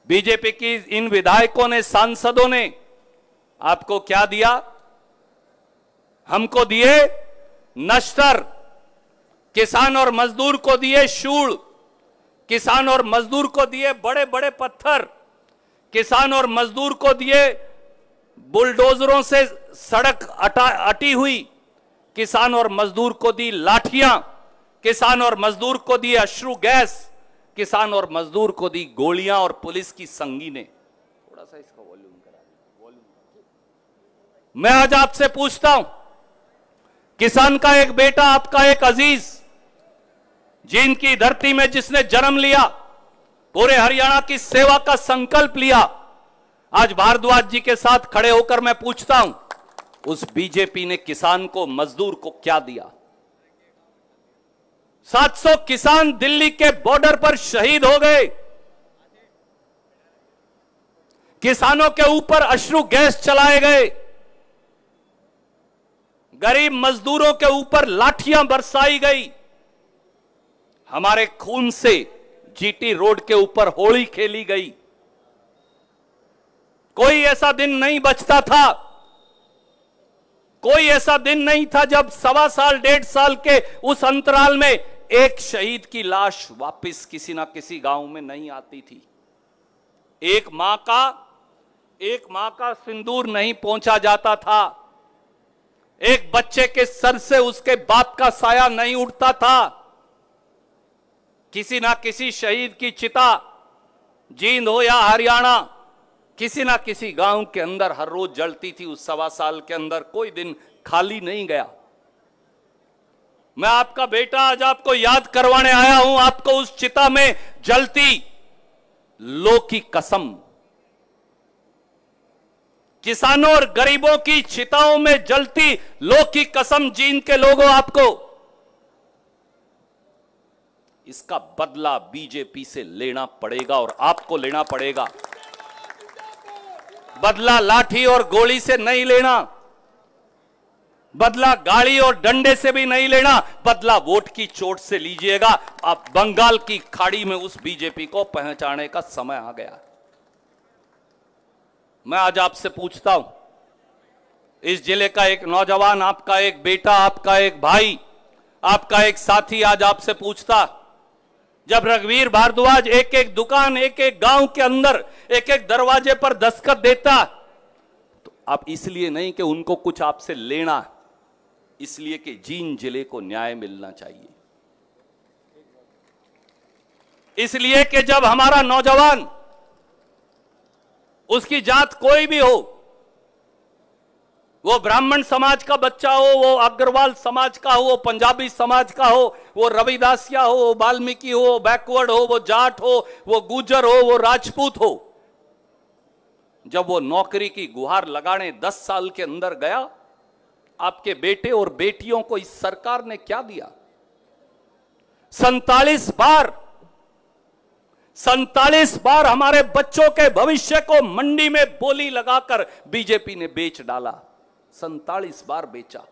बीजेपी की इन विधायकों ने, सांसदों ने आपको क्या दिया? हमको दिए नश्तर, किसान और मजदूर को दिए शूल, किसान और मजदूर को दिए बड़े बड़े पत्थर, किसान और मजदूर को दिए बुलडोजरों से सड़क अटी हुई, किसान और मजदूर को दी लाठियां, किसान और मजदूर को दी अश्रु गैस, किसान और मजदूर को दी गोलियां और पुलिस की संगीनें। थोड़ा सा इसका वॉल्यूम करा, वॉल्यूम। मैं आज आपसे पूछता हूं, किसान का एक बेटा, आपका एक अजीज, जिनकी धरती में जिसने जन्म लिया, पूरे हरियाणा की सेवा का संकल्प लिया, आज भारद्वाज जी के साथ खड़े होकर मैं पूछता हूं, उस बीजेपी ने किसान को, मजदूर को क्या दिया? 700 किसान दिल्ली के बॉर्डर पर शहीद हो गए, किसानों के ऊपर अश्रु गैस चलाए गए, गरीब मजदूरों के ऊपर लाठियां बरसाई गई, हमारे खून से जीटी रोड के ऊपर होली खेली गई। कोई ऐसा दिन नहीं बचता था, कोई ऐसा दिन नहीं था जब 1.25 साल 1.5 साल के उस अंतराल में एक शहीद की लाश वापस किसी ना किसी गांव में नहीं आती थी। एक मां का सिंदूर नहीं पहुंचा जाता था, एक बच्चे के सर से उसके बाप का साया नहीं उठता था। किसी ना किसी शहीद की चिता, जींद हो या हरियाणा, किसी ना किसी गांव के अंदर हर रोज जलती थी। उस 1.25 साल के अंदर कोई दिन खाली नहीं गया। मैं आपका बेटा आज आपको याद करवाने आया हूं, आपको उस चिता में जलती लो की कसम, किसानों और गरीबों की चिताओं में जलती लो की कसम, जींद के लोगों, आपको इसका बदला बीजेपी से लेना पड़ेगा और आपको लेना पड़ेगा। बदला लाठी और गोली से नहीं लेना, बदला गाड़ी और डंडे से भी नहीं लेना, बदला वोट की चोट से लीजिएगा। अब बंगाल की खाड़ी में उस बीजेपी को पहुंचाने का समय आ गया। मैं आज आपसे पूछता हूं, इस जिले का एक नौजवान, आपका एक बेटा, आपका एक भाई, आपका एक साथी आज आपसे पूछता, जब रघुवीर भारद्वाज एक एक दुकान, एक एक गांव के अंदर, एक एक दरवाजे पर दस्तखत देता, तो आप इसलिए नहीं कि उनको कुछ आपसे लेना, इसलिए कि जींद जिले को न्याय मिलना चाहिए। इसलिए कि जब हमारा नौजवान, उसकी जात कोई भी हो, वो ब्राह्मण समाज का बच्चा हो, वो अग्रवाल समाज का हो, वो पंजाबी समाज का हो, वो रविदासिया हो, वो वाल्मीकि हो, बैकवर्ड हो, वो जाट हो, वो गुजर हो, वो राजपूत हो, जब वो नौकरी की गुहार लगाने 10 साल के अंदर गया, आपके बेटे और बेटियों को इस सरकार ने क्या दिया? 47 बार 47 बार हमारे बच्चों के भविष्य को मंडी में बोली लगाकर बीजेपी ने बेच डाला। 47 बार बेचा।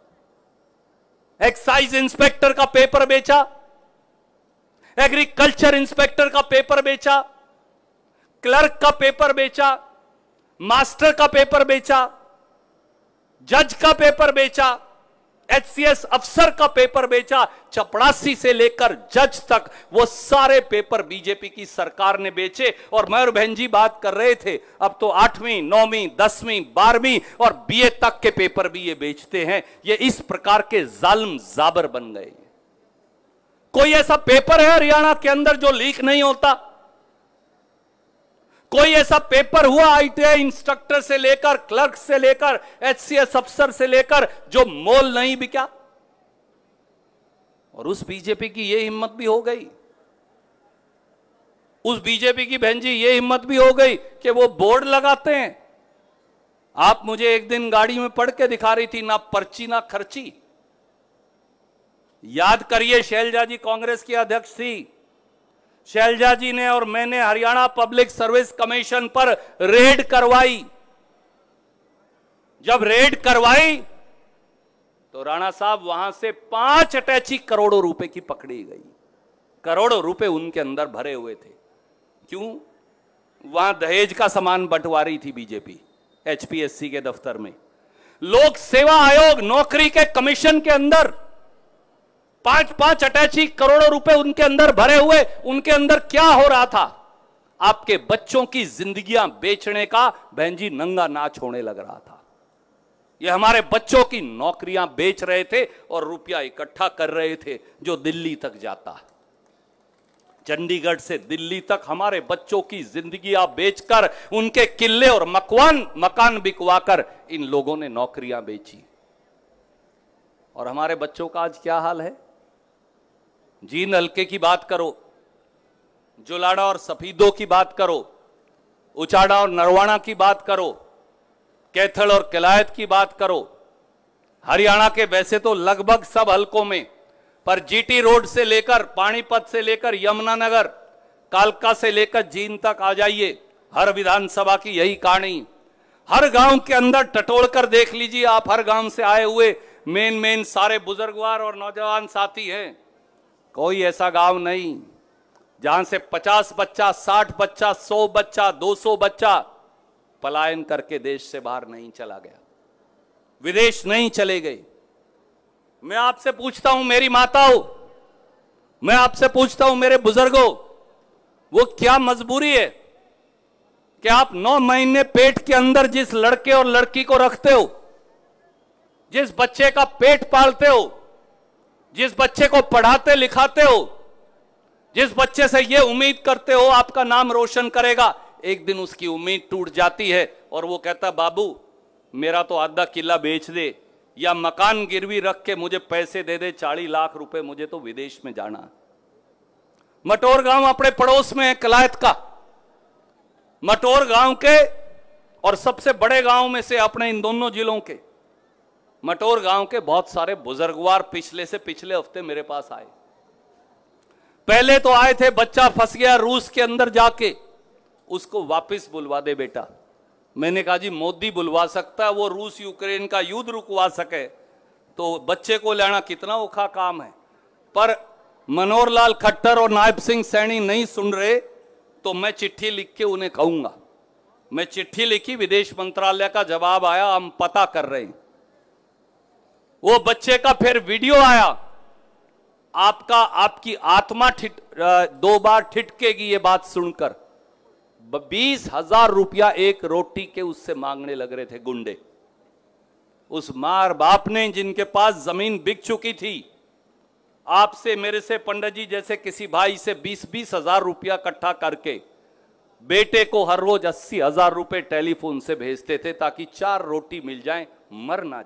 एक्साइज इंस्पेक्टर का पेपर बेचा, एग्रीकल्चर इंस्पेक्टर का पेपर बेचा, क्लर्क का पेपर बेचा, मास्टर का पेपर बेचा, जज का पेपर बेचा, एचसीएस अफसर का पेपर बेचा। चपरासी से लेकर जज तक वो सारे पेपर बीजेपी की सरकार ने बेचे। और मयूर बहन जी बात कर रहे थे, अब तो 8वीं, 9वीं, 10वीं, 12वीं और बीए तक के पेपर भी ये बेचते हैं। ये इस प्रकार के जालिम जाबर बन गए। कोई ऐसा पेपर है हरियाणा के अंदर जो लीक नहीं होता? कोई ऐसा पेपर हुआ आईटीआई इंस्ट्रक्टर से लेकर, क्लर्क से लेकर, एचसीएस अफसर से लेकर जो मोल नहीं बिका? और उस बीजेपी की ये हिम्मत भी हो गई, उस बीजेपी की बहन जी ये हिम्मत भी हो गई कि वो बोर्ड लगाते हैं। आप मुझे एक दिन गाड़ी में पढ़ के दिखा रही थी, ना पर्ची ना खर्ची। याद करिए, शैलजा जी कांग्रेस की अध्यक्ष थी। शैलजा जी ने और मैंने हरियाणा पब्लिक सर्विस कमीशन पर रेड करवाई। जब रेड करवाई तो राणा साहब वहां से 5 अटैची करोड़ों रुपए की पकड़ी गई। करोड़ों रुपए उनके अंदर भरे हुए थे। क्यों? वहां दहेज का सामान बंटवा रही थी बीजेपी एचपीएससी के दफ्तर में। लोक सेवा आयोग नौकरी के कमीशन के अंदर 5-5 अटैची करोड़ों रुपए उनके अंदर भरे हुए। उनके अंदर क्या हो रहा था? आपके बच्चों की जिंदगियां बेचने का बहन जी नंगा नाच होने लग रहा था। ये हमारे बच्चों की नौकरियां बेच रहे थे और रुपया इकट्ठा कर रहे थे जो दिल्ली तक जाता। चंडीगढ़ से दिल्ली तक हमारे बच्चों की जिंदगियां बेचकर, उनके किले और मकान बिकवाकर इन लोगों ने नौकरियां बेची। और हमारे बच्चों का आज क्या हाल है? जींद हल्के की बात करो, जुलाड़ा और सफीदों की बात करो, उचाड़ा और नरवाणा की बात करो, कैथल और किलायत की बात करो। हरियाणा के वैसे तो लगभग सब हलकों में, पर जीटी रोड से लेकर, पानीपत से लेकर यमुनानगर, कालका से लेकर जींद तक आ जाइए, हर विधानसभा की यही कहानी। हर गांव के अंदर टटोल कर देख लीजिए आप, हर गांव से आए हुए मेन सारे बुजुर्गवार और नौजवान साथी हैं। कोई ऐसा गांव नहीं जहां से 50 बच्चा, 60 बच्चा, 100 बच्चा, 200 बच्चा पलायन करके देश से बाहर नहीं चला गया, विदेश नहीं चले गए। मैं आपसे पूछता हूं मेरी माताओं, मैं आपसे पूछता हूं मेरे बुजुर्गों, वो क्या मजबूरी है कि आप 9 महीने पेट के अंदर जिस लड़के और लड़की को रखते हो, जिस बच्चे का पेट पालते हो, जिस बच्चे को पढ़ाते लिखाते हो, जिस बच्चे से यह उम्मीद करते हो आपका नाम रोशन करेगा, एक दिन उसकी उम्मीद टूट जाती है और वो कहता बाबू मेरा तो आधा किला बेच दे या मकान गिरवी रख के मुझे पैसे दे दे 40 लाख रुपए, मुझे तो विदेश में जाना। मटोर गांव अपने पड़ोस में है कलायत का। मटोर गांव के और सबसे बड़े गांव में से अपने इन दोनों जिलों के मटोर गांव के बहुत सारे बुजुर्गवार पिछले से पिछले हफ्ते मेरे पास आए। पहले तो आए थे बच्चा फंस गया रूस के अंदर जाके, उसको वापस बुलवा दे बेटा। मैंने कहा जी मोदी बुलवा सकता है, वो रूस यूक्रेन का युद्ध रुकवा सके तो बच्चे को लाना कितना औखा काम है। पर मनोहर लाल खट्टर और नायब सिंह सैनी नहीं सुन रहे तो मैं चिट्ठी लिख के उन्हें कहूंगा। मैं चिट्ठी लिखी, विदेश मंत्रालय का जवाब आया, हम पता कर रहे हैं। वो बच्चे का फिर वीडियो आया, आपकी आत्मा 2 बार ठिठकेगी ये बात सुनकर। 20,000 रुपया एक रोटी के उससे मांगने लग रहे थे गुंडे। उस मार बाप ने, जिनके पास जमीन बिक चुकी थी, आपसे मेरे से पंडित जी जैसे किसी भाई से 20-20 हजार रुपया इकट्ठा करके बेटे को हर रोज 80,000 रुपए टेलीफोन से भेजते थे ताकि 4 रोटी मिल जाए, मर ना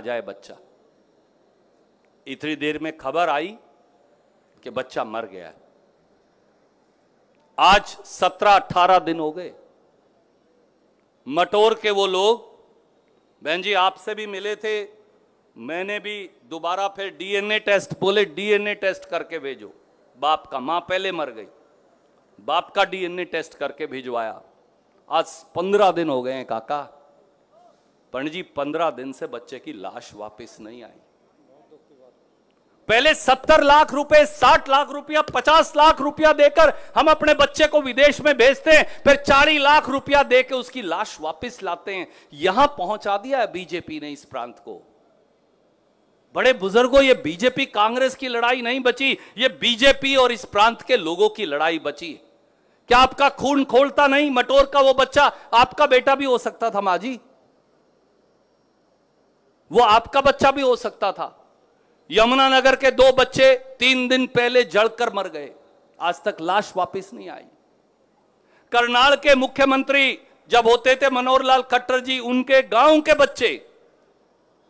जाए बच्चा। इतनी देर में खबर आई कि बच्चा मर गया। आज 17-18 दिन हो गए। मटोर के वो लोग, बहन जी आपसे भी मिले थे, मैंने भी दोबारा फिर डीएनए टेस्ट, बोले डीएनए टेस्ट करके भेजो। बाप का, मां पहले मर गई। बाप का डीएनए टेस्ट करके भिजवाया। आज 15 दिन हो गए हैं काका। पंडित जी 15 दिन से बच्चे की लाश वापस नहीं आई। पहले 70 लाख रुपए, 60 लाख रुपया, 50 लाख रुपया देकर हम अपने बच्चे को विदेश में भेजते हैं, फिर 40 लाख रुपया देकर उसकी लाश वापस लाते हैं। यहां पहुंचा दिया है बीजेपी ने इस प्रांत को। बड़े बुजुर्गों, ये बीजेपी कांग्रेस की लड़ाई नहीं बची, ये बीजेपी और इस प्रांत के लोगों की लड़ाई बची। क्या आपका खून खोलता नहीं? मटोर का वो बच्चा आपका बेटा भी हो सकता था मां जी, वो आपका बच्चा भी हो सकता था। यमुनानगर के 2 बच्चे 3 दिन पहले जलकर मर गए, आज तक लाश वापस नहीं आई। करनाल के मुख्यमंत्री जब होते थे मनोहर लाल खट्टर जी, उनके गांव के बच्चे,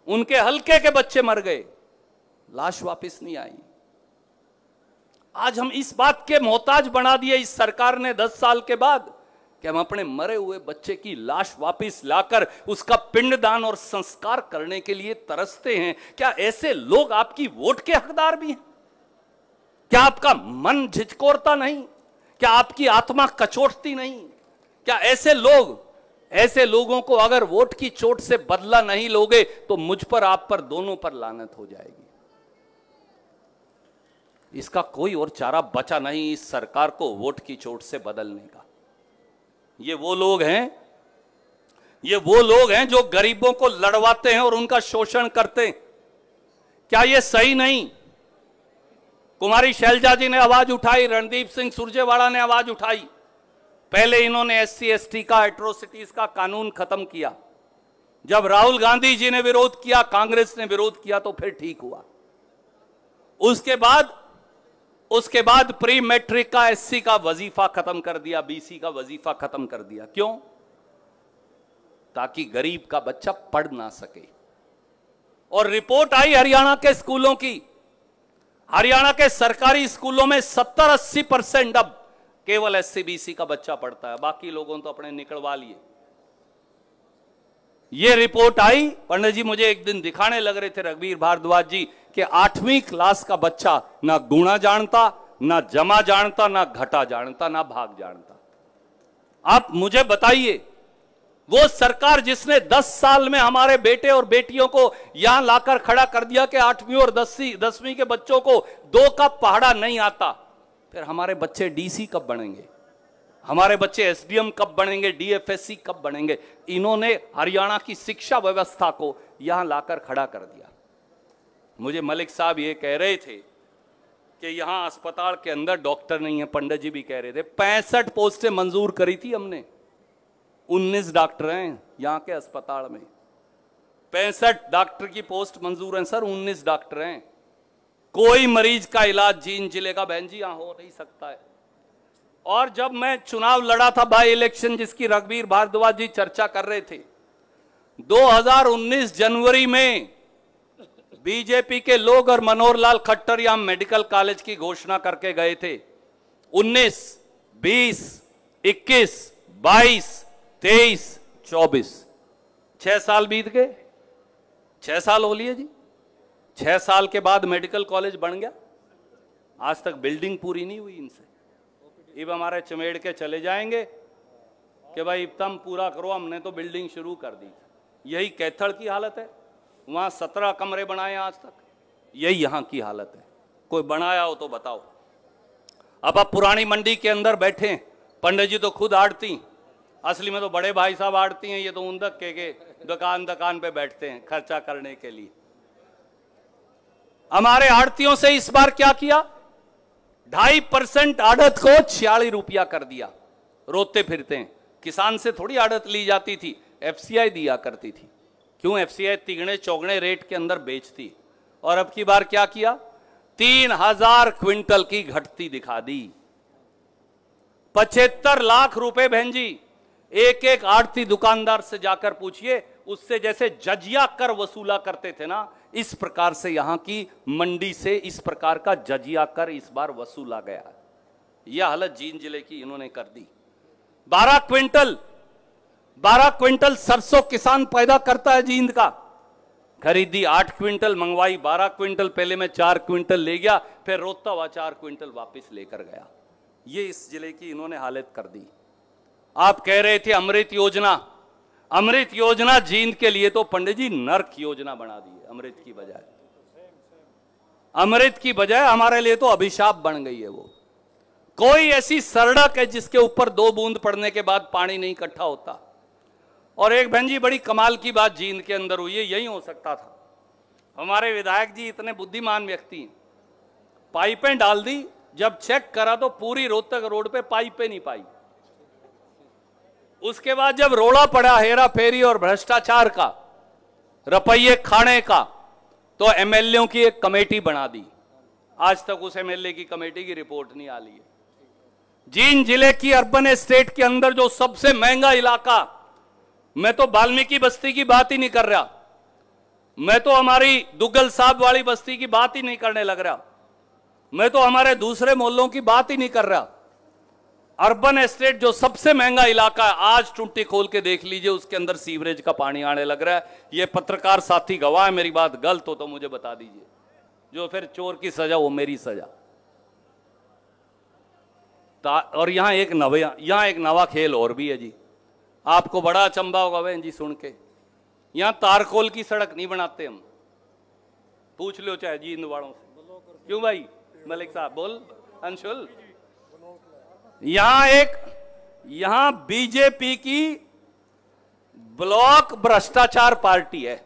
उनके हलके के बच्चे मर गए, लाश वापस नहीं आई। आज हम इस बात के मोहताज बना दिए इस सरकार ने 10 साल के बाद कि हम अपने मरे हुए बच्चे की लाश वापस लाकर उसका पिंडदान और संस्कार करने के लिए तरसते हैं। क्या ऐसे लोग आपकी वोट के हकदार भी हैं? क्या आपका मन झिझकोरता नहीं? क्या आपकी आत्मा कचोटती नहीं? क्या ऐसे लोगों को अगर वोट की चोट से बदला नहीं लोगे तो मुझ पर, आप पर, दोनों पर लानत हो जाएगी। इसका कोई और चारा बचा नहीं इस सरकार को वोट की चोट से बदलने का। ये वो लोग हैं जो गरीबों को लड़वाते हैं और उनका शोषण करते हैं। क्या ये सही नहीं? कुमारी शैलजा जी ने आवाज उठाई, रणदीप सिंह सुरजेवाला ने आवाज उठाई। पहले इन्होंने SC ST का, एट्रोसिटीज का कानून खत्म किया। जब राहुल गांधी जी ने विरोध किया, कांग्रेस ने विरोध किया, तो फिर ठीक हुआ। उसके बाद प्री मैट्रिक का SC का वजीफा खत्म कर दिया, BC का वजीफा खत्म कर दिया। क्यों? ताकि गरीब का बच्चा पढ़ ना सके। और रिपोर्ट आई हरियाणा के स्कूलों की, हरियाणा के सरकारी स्कूलों में 70-80% अब केवल SC BC का बच्चा पढ़ता है, बाकी लोगों तो अपने निकलवा लिए। यह रिपोर्ट आई, पंडित जी मुझे एक दिन दिखाने लग रहे थे रघुवीर भारद्वाज जी, कि 8वीं क्लास का बच्चा ना गुणा जानता, ना जमा जानता, ना घटा जानता, ना भाग जानता। आप मुझे बताइए, वो सरकार जिसने 10 साल में हमारे बेटे और बेटियों को यहां लाकर खड़ा कर दिया कि 8वीं और 10वीं के बच्चों को 2 का पहाड़ा नहीं आता, फिर हमारे बच्चे DC कब बनेंगे? हमारे बच्चे SDM कब बनेंगे? DFSC कब बनेंगे? इन्होंने हरियाणा की शिक्षा व्यवस्था को यहां लाकर खड़ा कर दिया। मुझे मलिक साहब ये कह रहे थे कि यहां अस्पताल के अंदर डॉक्टर नहीं है, पंडित जी भी कह रहे थे। 65 पोस्टें मंजूर करी थी हमने, 19 डॉक्टर हैं यहां के अस्पताल में। 65 डॉक्टर की पोस्ट मंजूर है सर, 19 डॉक्टर हैं। कोई मरीज का इलाज जींद जिले का बहन जी यहां हो नहीं सकता है। और जब मैं चुनाव लड़ा था, बाई इलेक्शन, जिसकी रघुवीर भारद्वाज जी चर्चा कर रहे थे, 2019 जनवरी में बीजेपी के लोग और मनोहर लाल खट्टर यहां मेडिकल कॉलेज की घोषणा करके गए थे। 19, 20, 21, 22, 23, 24, 6 साल बीत गए। 6 साल हो लिए जी। 6 साल के बाद मेडिकल कॉलेज बन गया, आज तक बिल्डिंग पूरी नहीं हुई इनसे। अब हमारे चमेड़ के चले जाएंगे कि भाई तुम पूरा करो, हमने तो बिल्डिंग शुरू कर दी। यही कैथल की हालत है, वहां 17 कमरे बनाए आज तक, यही यहां की हालत है। कोई बनाया हो तो बताओ। अब आप पुरानी मंडी के अंदर बैठे, पंडित जी तो खुद आड़ती, असली में तो बड़े भाई साहब आड़ती हैं, ये तो उन के दुकान पे बैठते हैं खर्चा करने के लिए। हमारे आड़तियों से इस बार क्या किया? 2.5% आड़त को 46 रुपया कर दिया। रोते फिरते हैं, किसान से थोड़ी आड़त ली जाती थी, FCI दिया करती थी। क्यों? FCI तिगने चौगने रेट के अंदर बेचती। और अब की बार क्या किया? 3000 क्विंटल की घटती दिखा दी। 75 लाख रुपए बहन जी, एक आड़ती दुकानदार से जाकर पूछिए, उससे जैसे जजिया कर वसूला करते थे ना, इस प्रकार से यहां की मंडी से इस प्रकार का जजिया कर इस बार वसूला गया। यह हालत जींद जिले की इन्होंने कर दी। 12 क्विंटल सरसों किसान पैदा करता है जींद का, खरीदी 8 क्विंटल, मंगवाई 12 क्विंटल, पहले में 4 क्विंटल ले गया, फिर रोता हुआ 4 क्विंटल वापस लेकर गया। ये इस जिले की इन्होंने हालत कर दी। आप कह रहे थे अमृत योजना, अमृत योजना जींद के लिए तो पंडित जी नर्क योजना बना दी है। अमृत की बजाय, अमृत की बजाय हमारे लिए तो अभिशाप बन गई है वो। कोई ऐसी सड़क है जिसके ऊपर 2 बूंद पड़ने के बाद पानी नहीं इकट्ठा होता। और एक बहन जी बड़ी कमाल की बात जींद के अंदर हुई है, यही हो सकता था। हमारे विधायक जी इतने बुद्धिमान व्यक्ति हैं, पाइपें डाल दी, जब चेक करा तो पूरी रोहतक रोड पे पाइपें नहीं पाई। उसके बाद जब रोड़ा पड़ा हेरा फेरी और भ्रष्टाचार का, रुपये खाने का, तो एमएलए की एक कमेटी बना दी। आज तक उस एमएलए की कमेटी की रिपोर्ट नहीं आ रही है। जींद जिले की अर्बन एस्टेट के अंदर जो सबसे महंगा इलाका, मैं तो वाल्मीकि बस्ती की बात ही नहीं कर रहा, मैं तो हमारी दुग्गल साहब वाली बस्ती की बात ही नहीं करने लग रहा, मैं तो हमारे दूसरे मोहल्लों की बात ही नहीं कर रहा। अर्बन एस्टेट जो सबसे महंगा इलाका है, आज टुंटी खोल के देख लीजिए, उसके अंदर सीवरेज का पानी आने लग रहा है। ये पत्रकार साथी गवाह है, मेरी बात गलत हो तो मुझे बता दीजिए। जो फिर चोर की सजा वो मेरी सजा। और यहां एक नवा खेल और भी है जी, आपको बड़ा अचंभा होगा बहन जी सुन के। यहां तारकोल की सड़क नहीं बनाते हम, पूछ लो चाहे जींद वालों से। क्यों भाई मलिक साहब, बोल अंशुल। यहां बीजेपी की ब्लॉक भ्रष्टाचार पार्टी है,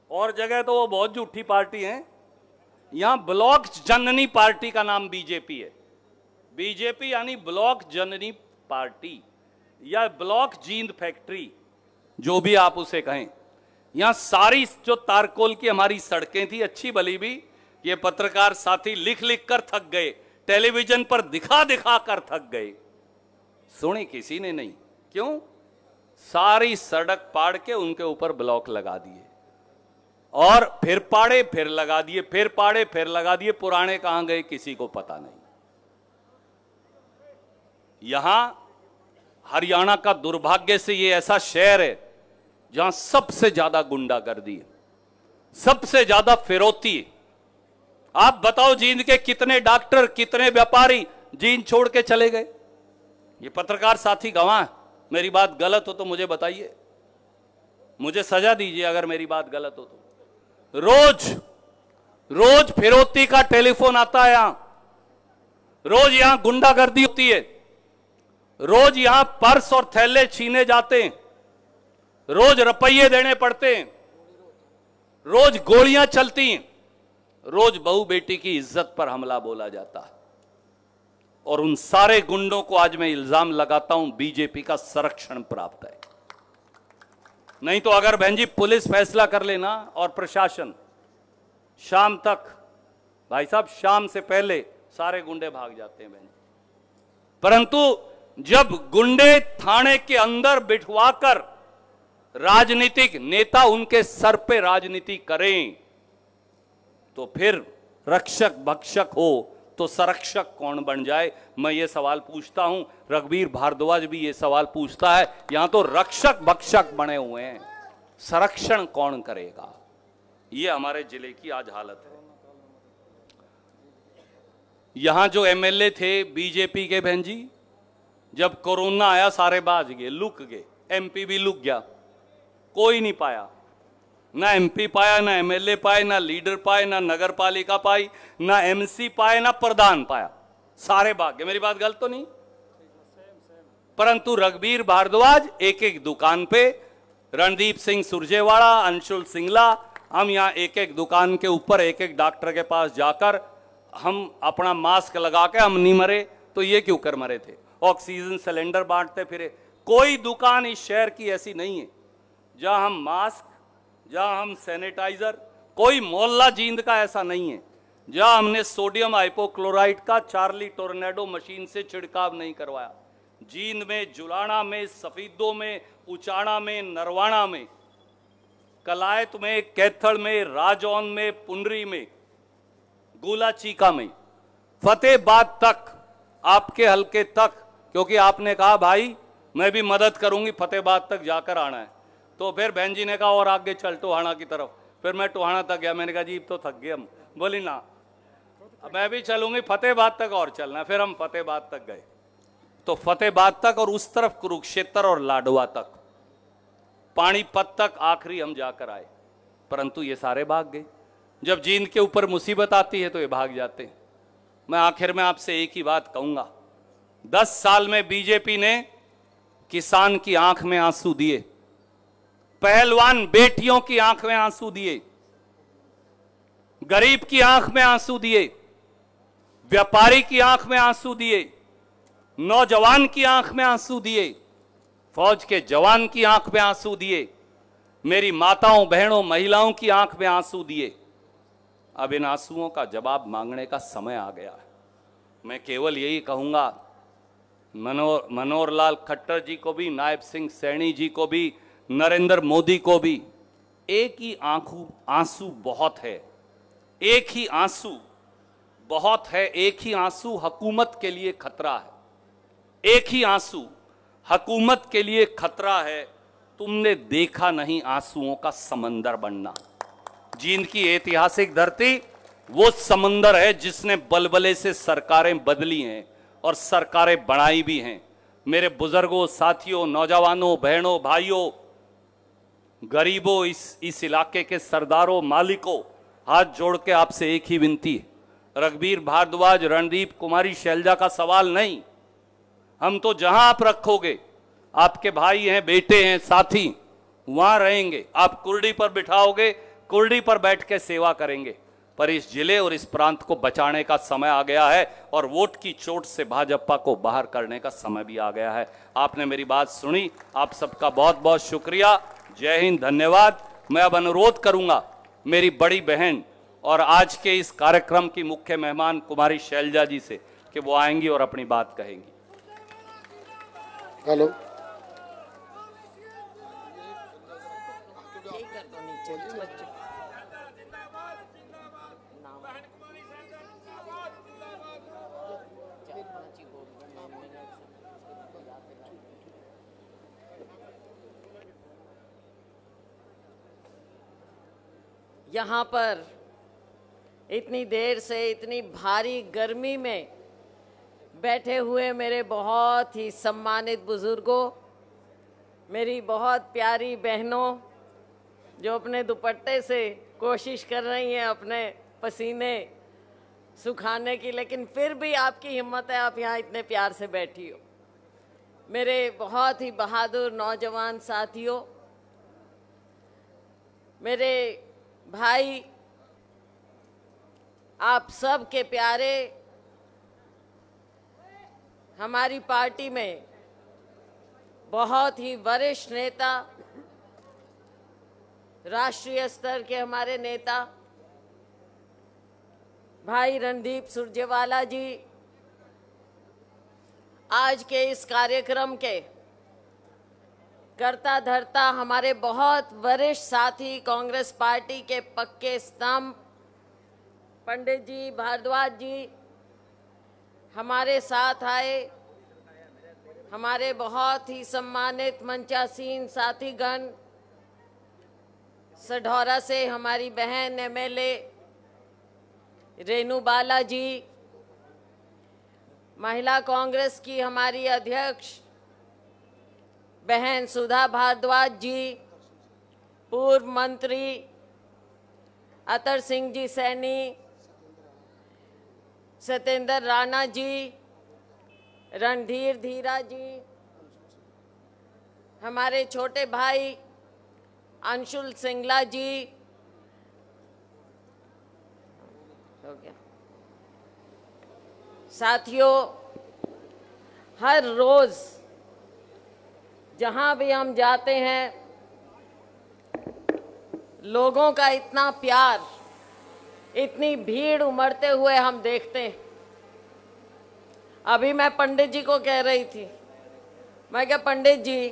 और जगह तो वो बहुत झूठी पार्टी है। यहां ब्लॉक जननी पार्टी का नाम बीजेपी है। बीजेपी यानी ब्लॉक जननी पार्टी या ब्लॉक जींद फैक्ट्री, जो भी आप उसे कहें। यहां सारी जो तारकोल की हमारी सड़कें थी, अच्छी भली भी, ये पत्रकार साथी लिख लिख कर थक गए, टेलीविजन पर दिखा दिखा कर थक गए, सुनी किसी ने नहीं। क्यों? सारी सड़क पाड़ के उनके ऊपर ब्लॉक लगा दिए, और फिर पाड़े फिर लगा दिए, फिर पाड़े फिर लगा दिए। पुराने कहां गए किसी को पता नहीं। यहां हरियाणा का दुर्भाग्य से ये ऐसा शहर है जहां सबसे ज्यादा गुंडागर्दी है, सबसे ज्यादा फिरौती है। आप बताओ जींद के कितने डॉक्टर, कितने व्यापारी जींद छोड़ के चले गए? ये पत्रकार साथी गवाह, मेरी बात गलत हो तो मुझे बताइए, मुझे सजा दीजिए अगर मेरी बात गलत हो तो। रोज फिरौती का टेलीफोन आता है, यहां रोज यहां गुंडागर्दी होती है, रोज यहां पर्स और थैले छीने जाते हैं, रोज रुपये देने पड़ते हैं, रोज गोलियां चलती हैं, रोज बहू बेटी की इज्जत पर हमला बोला जाता है। और उन सारे गुंडों को आज मैं इल्जाम लगाता हूं बीजेपी का संरक्षण प्राप्त है। नहीं तो अगर बहन जी पुलिस फैसला कर लेना और प्रशासन, शाम तक भाई साहब, शाम से पहले सारे गुंडे भाग जाते हैं बहन। परंतु जब गुंडे थाने के अंदर बिठवाकर राजनीतिक नेता उनके सर पे राजनीति करें, तो फिर रक्षक भक्षक हो तो संरक्षक कौन बन जाए? मैं ये सवाल पूछता हूं, रघुवीर भारद्वाज भी ये सवाल पूछता है। यहां तो रक्षक भक्षक बने हुए हैं, संरक्षण कौन करेगा? ये हमारे जिले की आज हालत है। यहां जो एमएलए थे बीजेपी के बहन जी, जब कोरोना आया सारे भाग गए, लुक गए। एमपी भी लुक गया, कोई नहीं पाया, ना एमपी पाया, ना एमएलए पाए, ना लीडर पाए, ना नगर पालिका पाई, ना एमसी पाए, ना प्रधान पाया, सारे भाग गए। मेरी बात गलत तो नहीं? परंतु रघुवीर भारद्वाज एक एक दुकान पे, रणदीप सिंह सुरजेवाला, अंशुल सिंगला, हम यहां एक एक दुकान के ऊपर एक एक डॉक्टर के पास जाकर हम अपना मास्क लगा के, हम नहीं मरे तो ये क्यों कर मरे थे, ऑक्सीजन सिलेंडर बांटते फिरे। कोई दुकान इस शहर की ऐसी नहीं है जहां हम मास्क, जहां हम सैनिटाइजर, कोई मोहल्ला जींद का ऐसा नहीं है जहां हमने सोडियम हाइपोक्लोराइड का चार्ली टोर्नेडो मशीन से छिड़काव नहीं करवाया। जींद में, जुलाना में, सफीदों में, उचाना में, नरवाना में, कलायत में, कैथड़ में, राजौन में, पुंडरी में, गोला चीका में, फतेहबाद तक, आपके हलके तक, क्योंकि आपने कहा भाई मैं भी मदद करूंगी, फतेहबाद तक जाकर आना है। तो फिर बहन जी ने कहा और आगे चल टोहाना की तरफ। फिर मैं टोहाना तक गया, मैंने कहा जी तो थक गए हम। बोली ना, मैं भी चलूंगी फतेहाबाद तक और चलना। फिर हम फतेहाबाद तक गए तो फतेहाबाद तक और उस तरफ कुरुक्षेत्र और लाडवा तक, पानीपत तक आखिरी हम जाकर आए, परंतु ये सारे भाग गए। जब जींद के ऊपर मुसीबत आती है तो ये भाग जाते हैं। मैं आखिर में आपसे एक ही बात कहूंगा, 10 साल में बीजेपी ने किसान की आंख में आंसू दिए, पहलवान बेटियों की आंख में आंसू दिए, गरीब की आंख में आंसू दिए, व्यापारी की आंख में आंसू दिए, नौजवान की आंख में आंसू दिए, फौज के जवान की आंख में आंसू दिए, मेरी माताओं बहनों महिलाओं की आंख में आंसू दिए। अब इन आंसुओं का जवाब मांगने का समय आ गया है। मैं केवल यही कहूंगा, मनोहर लाल खट्टर जी को भी, नायब सिंह सैनी जी को भी, नरेंद्र मोदी को भी, एक ही आंसू बहुत है, एक ही आंसू बहुत है, एक ही आंसू हुकूमत के लिए खतरा है, एक ही आंसू हुकूमत के लिए खतरा है। तुमने देखा नहीं आंसुओं का समंदर बनना। जींद की ऐतिहासिक धरती वो समंदर है जिसने बलबले से सरकारें बदली हैं और सरकारें बनाई भी हैं। मेरे बुजुर्गों, साथियों, नौजवानों, बहनों, भाइयों, गरीबों, इस इलाके के सरदारों, मालिकों, हाथ जोड़ के आपसे एक ही विनती है, रघुवीर भारद्वाज, रणदीप कुमारी, शैलजा का सवाल नहीं। हम तो जहां आप रखोगे, आपके भाई हैं, बेटे हैं, साथी, वहां रहेंगे। आप कुर्डी पर बिठाओगे, कुर्डी पर बैठ के सेवा करेंगे। पर इस जिले और इस प्रांत को बचाने का समय आ गया है और वोट की चोट से भाजपा को बाहर करने का समय भी आ गया है। आपने मेरी बात सुनी, आप सबका बहुत बहुत शुक्रिया। जय हिंद, धन्यवाद। मैं अब अनुरोध करूंगा मेरी बड़ी बहन और आज के इस कार्यक्रम की मुख्य मेहमान कुमारी शैलजा जी से कि वो आएंगी और अपनी बात कहेंगी। हेलो, यहाँ पर इतनी देर से इतनी भारी गर्मी में बैठे हुए मेरे बहुत ही सम्मानित बुजुर्गों, मेरी बहुत प्यारी बहनों जो अपने दुपट्टे से कोशिश कर रही हैं अपने पसीने सुखाने की, लेकिन फिर भी आपकी हिम्मत है, आप यहाँ इतने प्यार से बैठी हो। मेरे बहुत ही बहादुर नौजवान साथियों, मेरे भाई, आप सब के प्यारे, हमारी पार्टी में बहुत ही वरिष्ठ नेता, राष्ट्रीय स्तर के हमारे नेता भाई रणदीप सुरजेवाला जी, आज के इस कार्यक्रम के करता धरता हमारे बहुत वरिष्ठ साथी, कांग्रेस पार्टी के पक्के स्तंभ पंडित जी, भारद्वाज जी हमारे साथ आए, हमारे बहुत ही सम्मानित मंचासीन साथीगण, सढौरा से हमारी बहन एमएलए रेणु बाला जी, महिला कांग्रेस की हमारी अध्यक्ष बहन सुधा भारद्वाज जी, पूर्व मंत्री अतर सिंह जी सैनी, सत्येंद्र राणा जी, रणधीर धीरा जी, हमारे छोटे भाई अंशुल सिंगला जी, हो गया। साथियों, हर रोज जहां भी हम जाते हैं लोगों का इतना प्यार, इतनी भीड़ उमड़ते हुए हम देखते हैं। अभी मैं पंडित जी को कह रही थी, मैं क्या पंडित जी,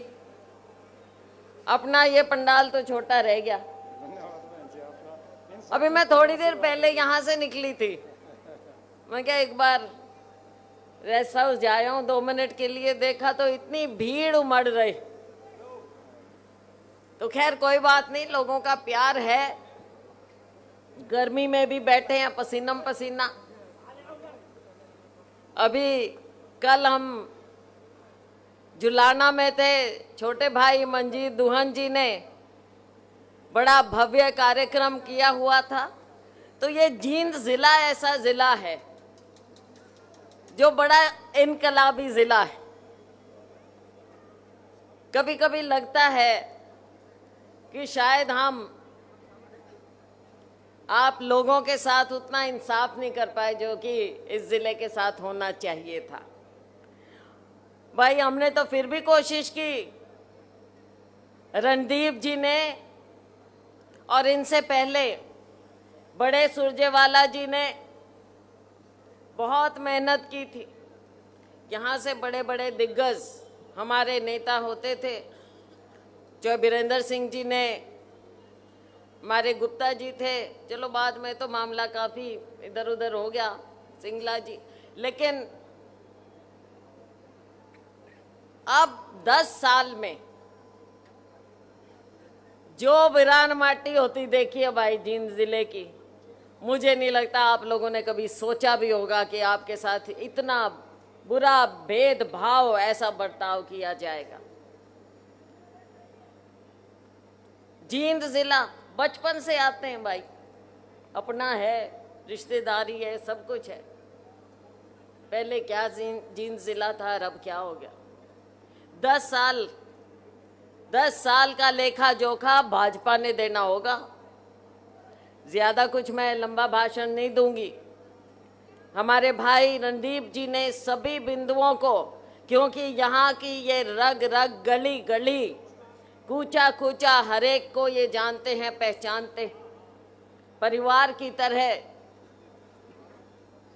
अपना ये पंडाल तो छोटा रह गया। अभी मैं थोड़ी देर पहले यहाँ से निकली थी, मैं क्या एक बार रेस्ट हाउस जाया हूँ 2 मिनट के लिए, देखा तो इतनी भीड़ उमड़ रही। तो खैर कोई बात नहीं, लोगों का प्यार है, गर्मी में भी बैठे हैं पसीना पसीना, अभी कल हम जुलाना में थे, छोटे भाई मंजीत दुहन जी ने बड़ा भव्य कार्यक्रम किया हुआ था। तो ये जींद जिला ऐसा जिला है जो बड़ा इनकलाबी जिला है। कभी कभी लगता है कि शायद हम आप लोगों के साथ उतना इंसाफ नहीं कर पाए जो कि इस जिले के साथ होना चाहिए था। भाई हमने तो फिर भी कोशिश की, रणदीप जी ने और इनसे पहले बड़े सुरजेवाला जी ने बहुत मेहनत की थी। यहाँ से बड़े बड़े दिग्गज हमारे नेता होते थे, जो बीरेंद्र सिंह जी ने, हमारे गुप्ता जी थे, चलो बाद में तो मामला काफ़ी इधर उधर हो गया, सिंगला जी। लेकिन अब 10 साल में जो वीरान माटी होती देखी है भाई जींद जिले की, मुझे नहीं लगता आप लोगों ने कभी सोचा भी होगा कि आपके साथ इतना बुरा भेदभाव, ऐसा बर्ताव किया जाएगा। जींद जिला बचपन से आते हैं भाई, अपना है, रिश्तेदारी है, सब कुछ है। पहले क्या जींद जिला था और अब क्या हो गया। 10 साल का लेखा जोखा भाजपा ने देना होगा। ज्यादा कुछ मैं लंबा भाषण नहीं दूंगी। हमारे भाई रणदीप जी ने सभी बिंदुओं को, क्योंकि यहाँ की ये रग रग गली गली कूचा कूचा हर एक को ये जानते हैं, पहचानते हैं, परिवार की तरह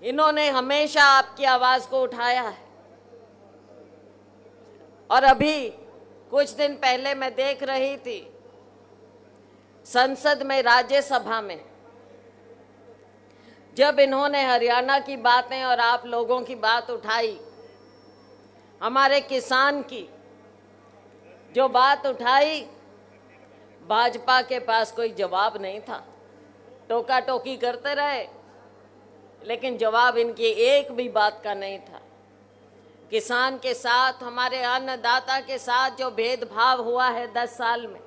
इन्होंने हमेशा आपकी आवाज को उठाया है। और अभी कुछ दिन पहले मैं देख रही थी संसद में, राज्यसभा में, जब इन्होंने हरियाणा की बातें और आप लोगों की बात उठाई, हमारे किसान की जो बात उठाई, भाजपा के पास कोई जवाब नहीं था। टोका टोकी करते रहे, लेकिन जवाब इनकी एक भी बात का नहीं था। किसान के साथ, हमारे अन्नदाता के साथ जो भेदभाव हुआ है 10 साल में,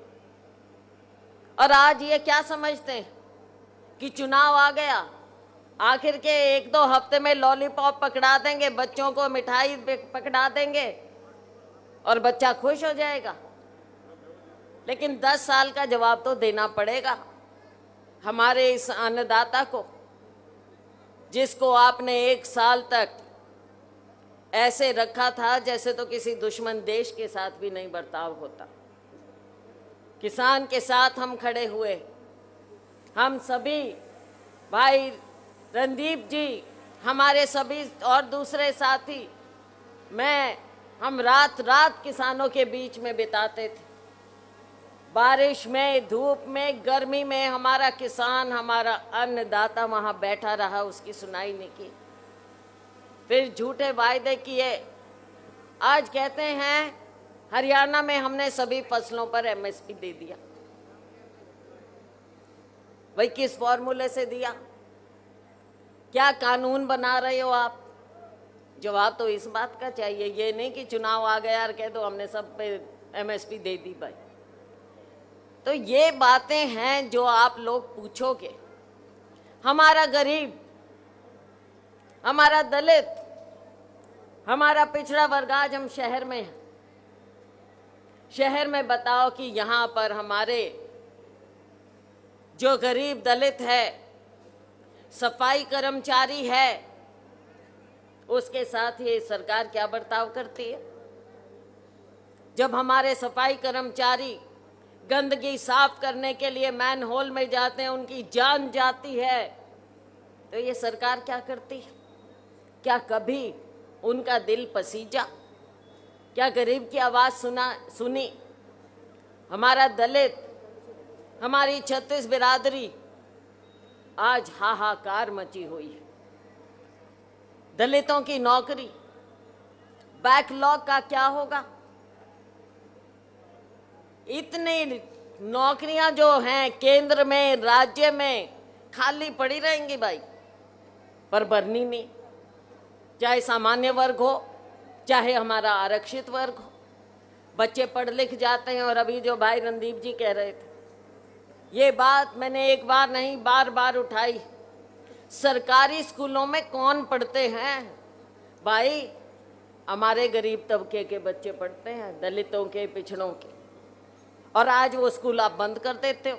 और आज ये क्या समझते हैं कि चुनाव आ गया, आखिर के 1-2 हफ्ते में लॉलीपॉप पकड़ा देंगे, बच्चों को मिठाई पकड़ा देंगे और बच्चा खुश हो जाएगा। लेकिन 10 साल का जवाब तो देना पड़ेगा हमारे इस अन्नदाता को, जिसको आपने 1 साल तक ऐसे रखा था जैसे तो किसी दुश्मन देश के साथ भी नहीं बर्ताव होता। किसान के साथ हम खड़े हुए, हम सभी भाई रणदीप जी, हमारे सभी और दूसरे साथी, हम रात रात किसानों के बीच में बिताते थे। बारिश में, धूप में, गर्मी में हमारा किसान, हमारा अन्नदाता वहां बैठा रहा, उसकी सुनाई नहीं की। फिर झूठे वायदे किए। आज कहते हैं हरियाणा में हमने सभी फसलों पर एमएसपी दे दिया। भाई किस फॉर्मूले से दिया? क्या कानून बना रहे हो आप? जवाब तो इस बात का चाहिए, ये नहीं कि चुनाव आ गया और कह दो हमने सब पे एमएसपी दे दी भाई। तो ये बातें हैं जो आप लोग पूछोगे। हमारा गरीब, हमारा दलित, हमारा पिछड़ा वर्ग, आज हम शहर में हैं। शहर में बताओ कि यहाँ पर हमारे जो गरीब दलित है, सफाई कर्मचारी है, उसके साथ ये सरकार क्या बर्ताव करती है? जब हमारे सफाई कर्मचारी गंदगी साफ करने के लिए मैन होल में जाते हैं, उनकी जान जाती है, तो ये सरकार क्या करती है? क्या कभी उनका दिल पसीजा? क्या गरीब की आवाज सुनी? हमारा दलित, हमारी 36 बिरादरी आज हाहाकार मची हुई है। दलितों की नौकरी, बैकलॉग का क्या होगा? इतनी नौकरियां जो हैं केंद्र में, राज्य में खाली पड़ी रहेंगी भाई, पर भरनी नहीं। चाहे सामान्य वर्ग हो, चाहे हमारा आरक्षित वर्ग हो, बच्चे पढ़ लिख जाते हैं। और अभी जो भाई रणदीप जी कह रहे थे, ये बात मैंने एक बार नहीं बार बार उठाई। सरकारी स्कूलों में कौन पढ़ते हैं भाई? हमारे गरीब तबके के बच्चे पढ़ते हैं, दलितों के, पिछड़ों के। और आज वो स्कूल आप बंद कर देते हो,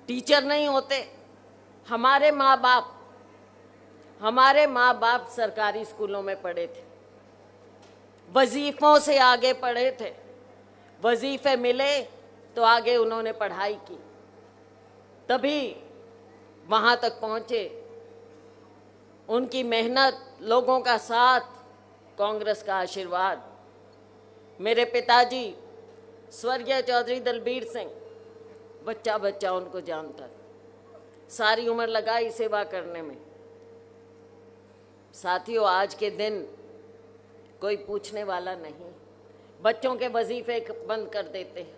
टीचर नहीं होते। हमारे माँ बाप सरकारी स्कूलों में पढ़े थे, वजीफों से आगे पढ़े थे, वजीफे मिले तो आगे उन्होंने पढ़ाई की, तभी वहां तक पहुंचे। उनकी मेहनत, लोगों का साथ, कांग्रेस का आशीर्वाद। मेरे पिताजी स्वर्गीय चौधरी दलबीर सिंह, बच्चा बच्चा उनको जानता था, सारी उम्र लगाई सेवा करने में। साथियों, आज के दिन कोई पूछने वाला नहीं, बच्चों के वजीफे बंद कर देते हैं,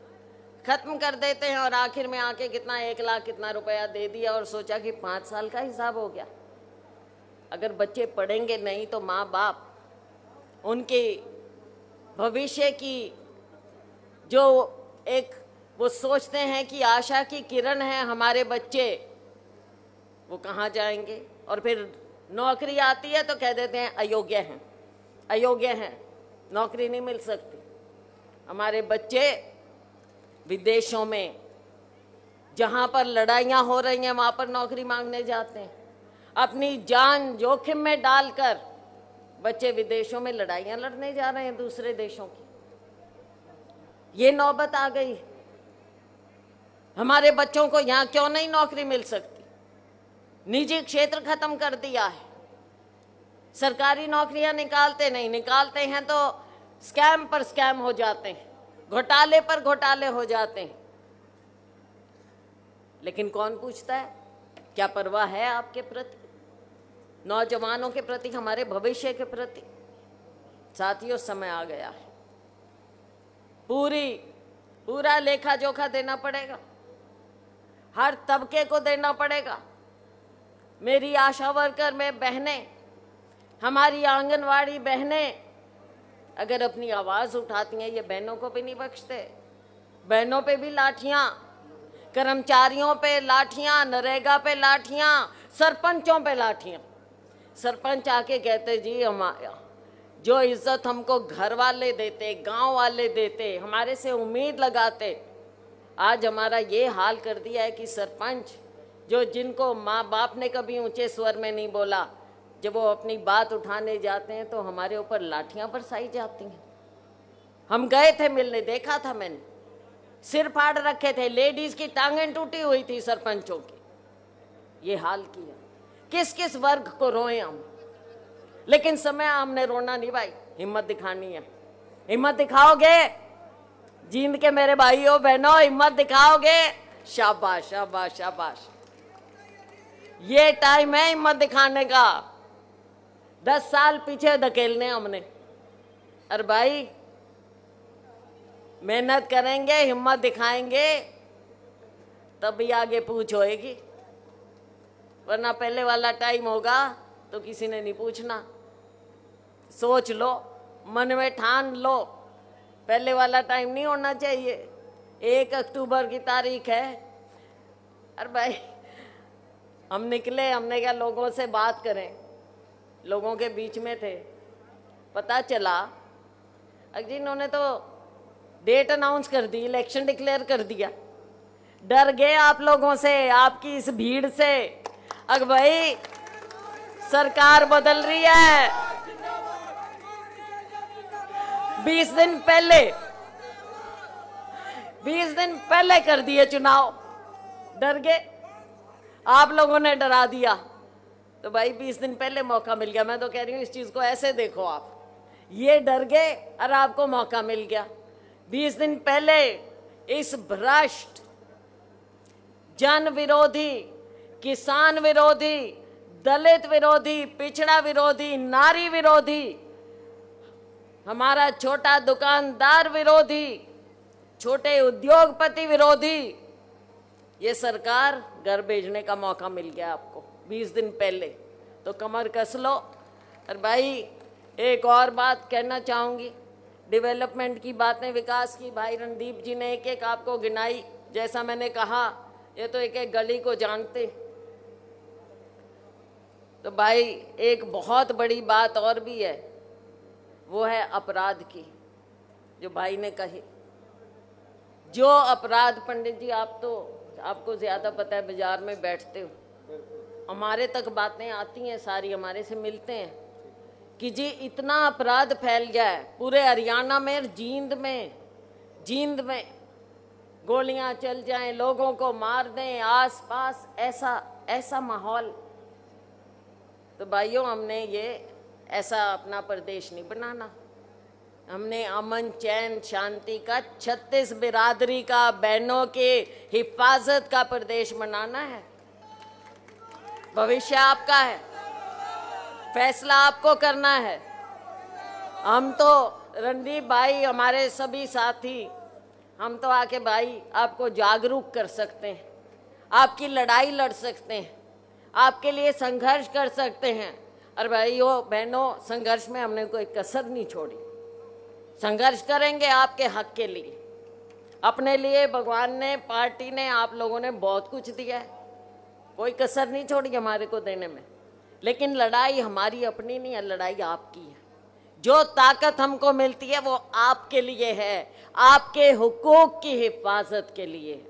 खत्म कर देते हैं, और आखिर में आके कितना 1 लाख कितना रुपया दे दिया और सोचा कि 5 साल का हिसाब हो गया। अगर बच्चे पढ़ेंगे नहीं तो माँ बाप उनके भविष्य की जो एक वो सोचते हैं कि आशा की किरण है हमारे बच्चे, वो कहाँ जाएंगे? और फिर नौकरी आती है तो कह देते हैं अयोग्य हैं, अयोग्य हैं, नौकरी नहीं मिल सकती। हमारे बच्चे विदेशों में जहाँ पर लड़ाइयाँ हो रही हैं वहाँ पर नौकरी मांगने जाते हैं। अपनी जान जोखिम में डालकर बच्चे विदेशों में लड़ाइयाँ लड़ने जा रहे हैं दूसरे देशों की। ये नौबत आ गई। हमारे बच्चों को यहाँ क्यों नहीं नौकरी मिल सकती? निजी क्षेत्र खत्म कर दिया है, सरकारी नौकरियां निकालते नहीं, निकालते हैं तो स्कैम पर स्कैम हो जाते हैं, घोटाले पर घोटाले हो जाते हैं। लेकिन कौन पूछता है? क्या परवाह है आपके प्रति, नौजवानों के प्रति, हमारे भविष्य के प्रति? साथियों, समय आ गया है, पूरा लेखा जोखा देना पड़ेगा, हर तबके को देना पड़ेगा। मेरी आशा वर्कर में बहनें, हमारी आंगनवाड़ी बहनें अगर अपनी आवाज उठाती हैं, ये बहनों को भी नहीं बख्शते। बहनों पे भी लाठियां, कर्मचारियों पे लाठियां, नरेगा पे लाठियां, सरपंचों पे लाठियां। सरपंच आके कहते जी हमारा जो इज्जत हमको घर वाले देते, गांव वाले देते, हमारे से उम्मीद लगाते, आज हमारा ये हाल कर दिया है कि सरपंच जो जिनको माँ बाप ने कभी ऊंचे स्वर में नहीं बोला, जब वो अपनी बात उठाने जाते हैं तो हमारे ऊपर लाठियां बरसाई जाती हैं। हम गए थे मिलने, देखा था मैंने, सिर फाड़ रखे थे, लेडीज की टांगें टूटी हुई थी सरपंचों की। ये हाल किया, किस किस वर्ग को रोए हम? लेकिन समय हमने रोना नहीं भाई, हिम्मत दिखानी है। हिम्मत दिखाओगे जींद के मेरे भाइयों बहनों, हिम्मत दिखाओगे, शाबाश शाबाश शाबाश। ये टाइम है हिम्मत दिखाने का। 10 साल पीछे धकेलने हमने। अरे भाई, मेहनत करेंगे, हिम्मत दिखाएंगे, तभी आगे पूछ होएगी, वरना पहले वाला टाइम होगा तो किसी ने नहीं पूछना। सोच लो, मन में ठान लो, पहले वाला टाइम नहीं होना चाहिए। 1 अक्टूबर की तारीख है। अरे भाई, हम निकले, हमने क्या लोगों से बात करें, लोगों के बीच में थे, पता चला अजी इन्होंने तो डेट अनाउंस कर दी, इलेक्शन डिक्लेयर कर दिया। डर गए आप लोगों से, आपकी इस भीड़ से। अग भाई, सरकार बदल रही है। 20 दिन पहले कर दिए चुनाव, डर गए, आप लोगों ने डरा दिया। तो भाई 20 दिन पहले मौका मिल गया। मैं तो कह रही हूँ इस चीज को ऐसे देखो आप, ये डर गए और आपको मौका मिल गया। 20 दिन पहले इस भ्रष्ट, जन विरोधी, किसान विरोधी, दलित विरोधी, पिछड़ा विरोधी, नारी विरोधी, हमारा छोटा दुकानदार विरोधी, छोटे उद्योगपति विरोधी, ये सरकार घर भेजने का मौका मिल गया आपको 20 दिन पहले। तो कमर कस लो, और भाई एक और बात कहना चाहूँगी, डेवलपमेंट की बातें, विकास की, भाई रणदीप जी ने एक एक आपको गिनाई। जैसा मैंने कहा, ये तो एक एक गली को जानते। तो भाई एक बहुत बड़ी बात और भी है, वो है अपराध की, जो भाई ने कही। जो अपराध, पंडित जी आप तो, आपको ज़्यादा पता है, बाजार में बैठते हो, हमारे तक बातें आती हैं सारी, हमारे से मिलते हैं कि जी इतना अपराध फैल गया है पूरे हरियाणा में और जींद में गोलियां चल जाएं, लोगों को मार दें आसपास, ऐसा माहौल। तो भाइयों, हमने ये ऐसा अपना प्रदेश नहीं बनाना। हमने अमन चैन शांति का, 36 बिरादरी का, बहनों के हिफाजत का प्रदेश बनाना है। भविष्य आपका है, फैसला आपको करना है। हम तो रणदीप भाई, हमारे सभी साथी, हम तो आके भाई आपको जागरूक कर सकते हैं, आपकी लड़ाई लड़ सकते हैं, आपके लिए संघर्ष कर सकते हैं। और भाइयों बहनों, संघर्ष में हमने कोई कसर नहीं छोड़ी। संघर्ष करेंगे आपके हक के लिए, अपने लिए। भगवान ने, पार्टी ने, आप लोगों ने बहुत कुछ दिया है, कोई कसर नहीं छोड़ी हमारे को देने में। लेकिन लड़ाई हमारी अपनी नहीं है, लड़ाई आपकी है। जो ताकत हमको मिलती है वो आपके लिए है, आपके हुकूक की हिफाजत के लिए है।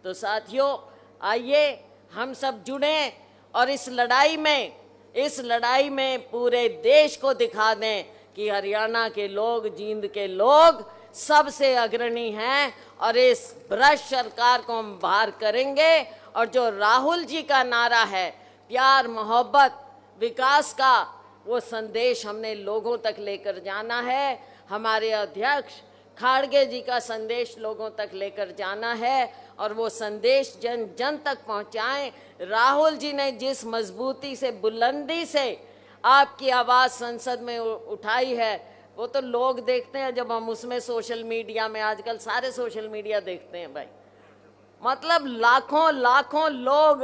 तो साथियों, आइए हम सब जुड़ें और इस लड़ाई में पूरे देश को दिखा दें कि हरियाणा के लोग, जींद के लोग सबसे अग्रणी हैं और इस भ्रष्ट सरकार को हम बाहर करेंगे। और जो राहुल जी का नारा है, प्यार, मोहब्बत, विकास का, वो संदेश हमने लोगों तक लेकर जाना है। हमारे अध्यक्ष खाड़गे जी का संदेश लोगों तक लेकर जाना है और वो संदेश जन जन तक पहुंचाएं। राहुल जी ने जिस मजबूती से, बुलंदी से आपकी आवाज़ संसद में उठाई है, वो तो लोग देखते हैं जब हम उसमें सोशल मीडिया में, आजकल सारे सोशल मीडिया देखते हैं भाई, मतलब लाखों लोग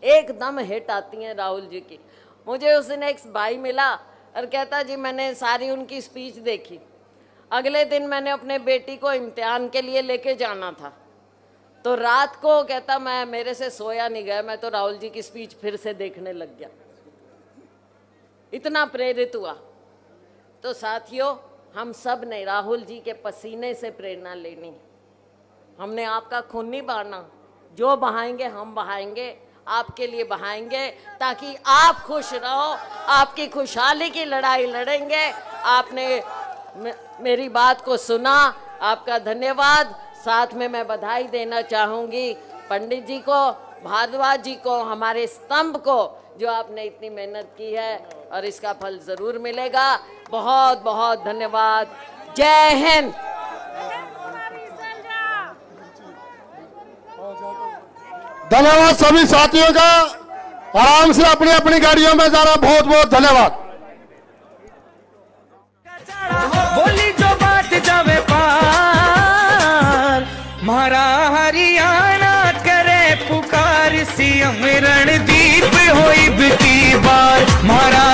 एकदम हिट आती हैं राहुल जी की। मुझे उस दिन एक भाई मिला और कहता जी मैंने सारी उनकी स्पीच देखी, अगले दिन मैंने अपने बेटी को इम्तिहान के लिए लेके जाना था, तो रात को कहता मेरे से सोया नहीं गया, मैं तो राहुल जी की स्पीच फिर से देखने लग गया, इतना प्रेरित हुआ। तो साथियों, हम सब ने राहुल जी के पसीने से प्रेरणा लेनी। हमने आपका खून नहीं बहाना, जो बहाएंगे हम बहाएंगे, आपके लिए बहाएंगे ताकि आप खुश रहो, आपकी खुशहाली की लड़ाई लड़ेंगे। आपने मेरी बात को सुना, आपका धन्यवाद। साथ में मैं बधाई देना चाहूँगी पंडित जी को, भारद्वाज जी को, हमारे स्तंभ को, जो आपने इतनी मेहनत की है और इसका फल जरूर मिलेगा। बहुत बहुत धन्यवाद। जय हिंद। धन्यवाद सभी साथियों का। आराम से अपनी अपनी गाड़ियों में जाना। बहुत बहुत धन्यवाद। बोली जो बात जावे पार, मारा हरियाणा करे पुकार, सीएम रणदीप होई बिकी बार, मारा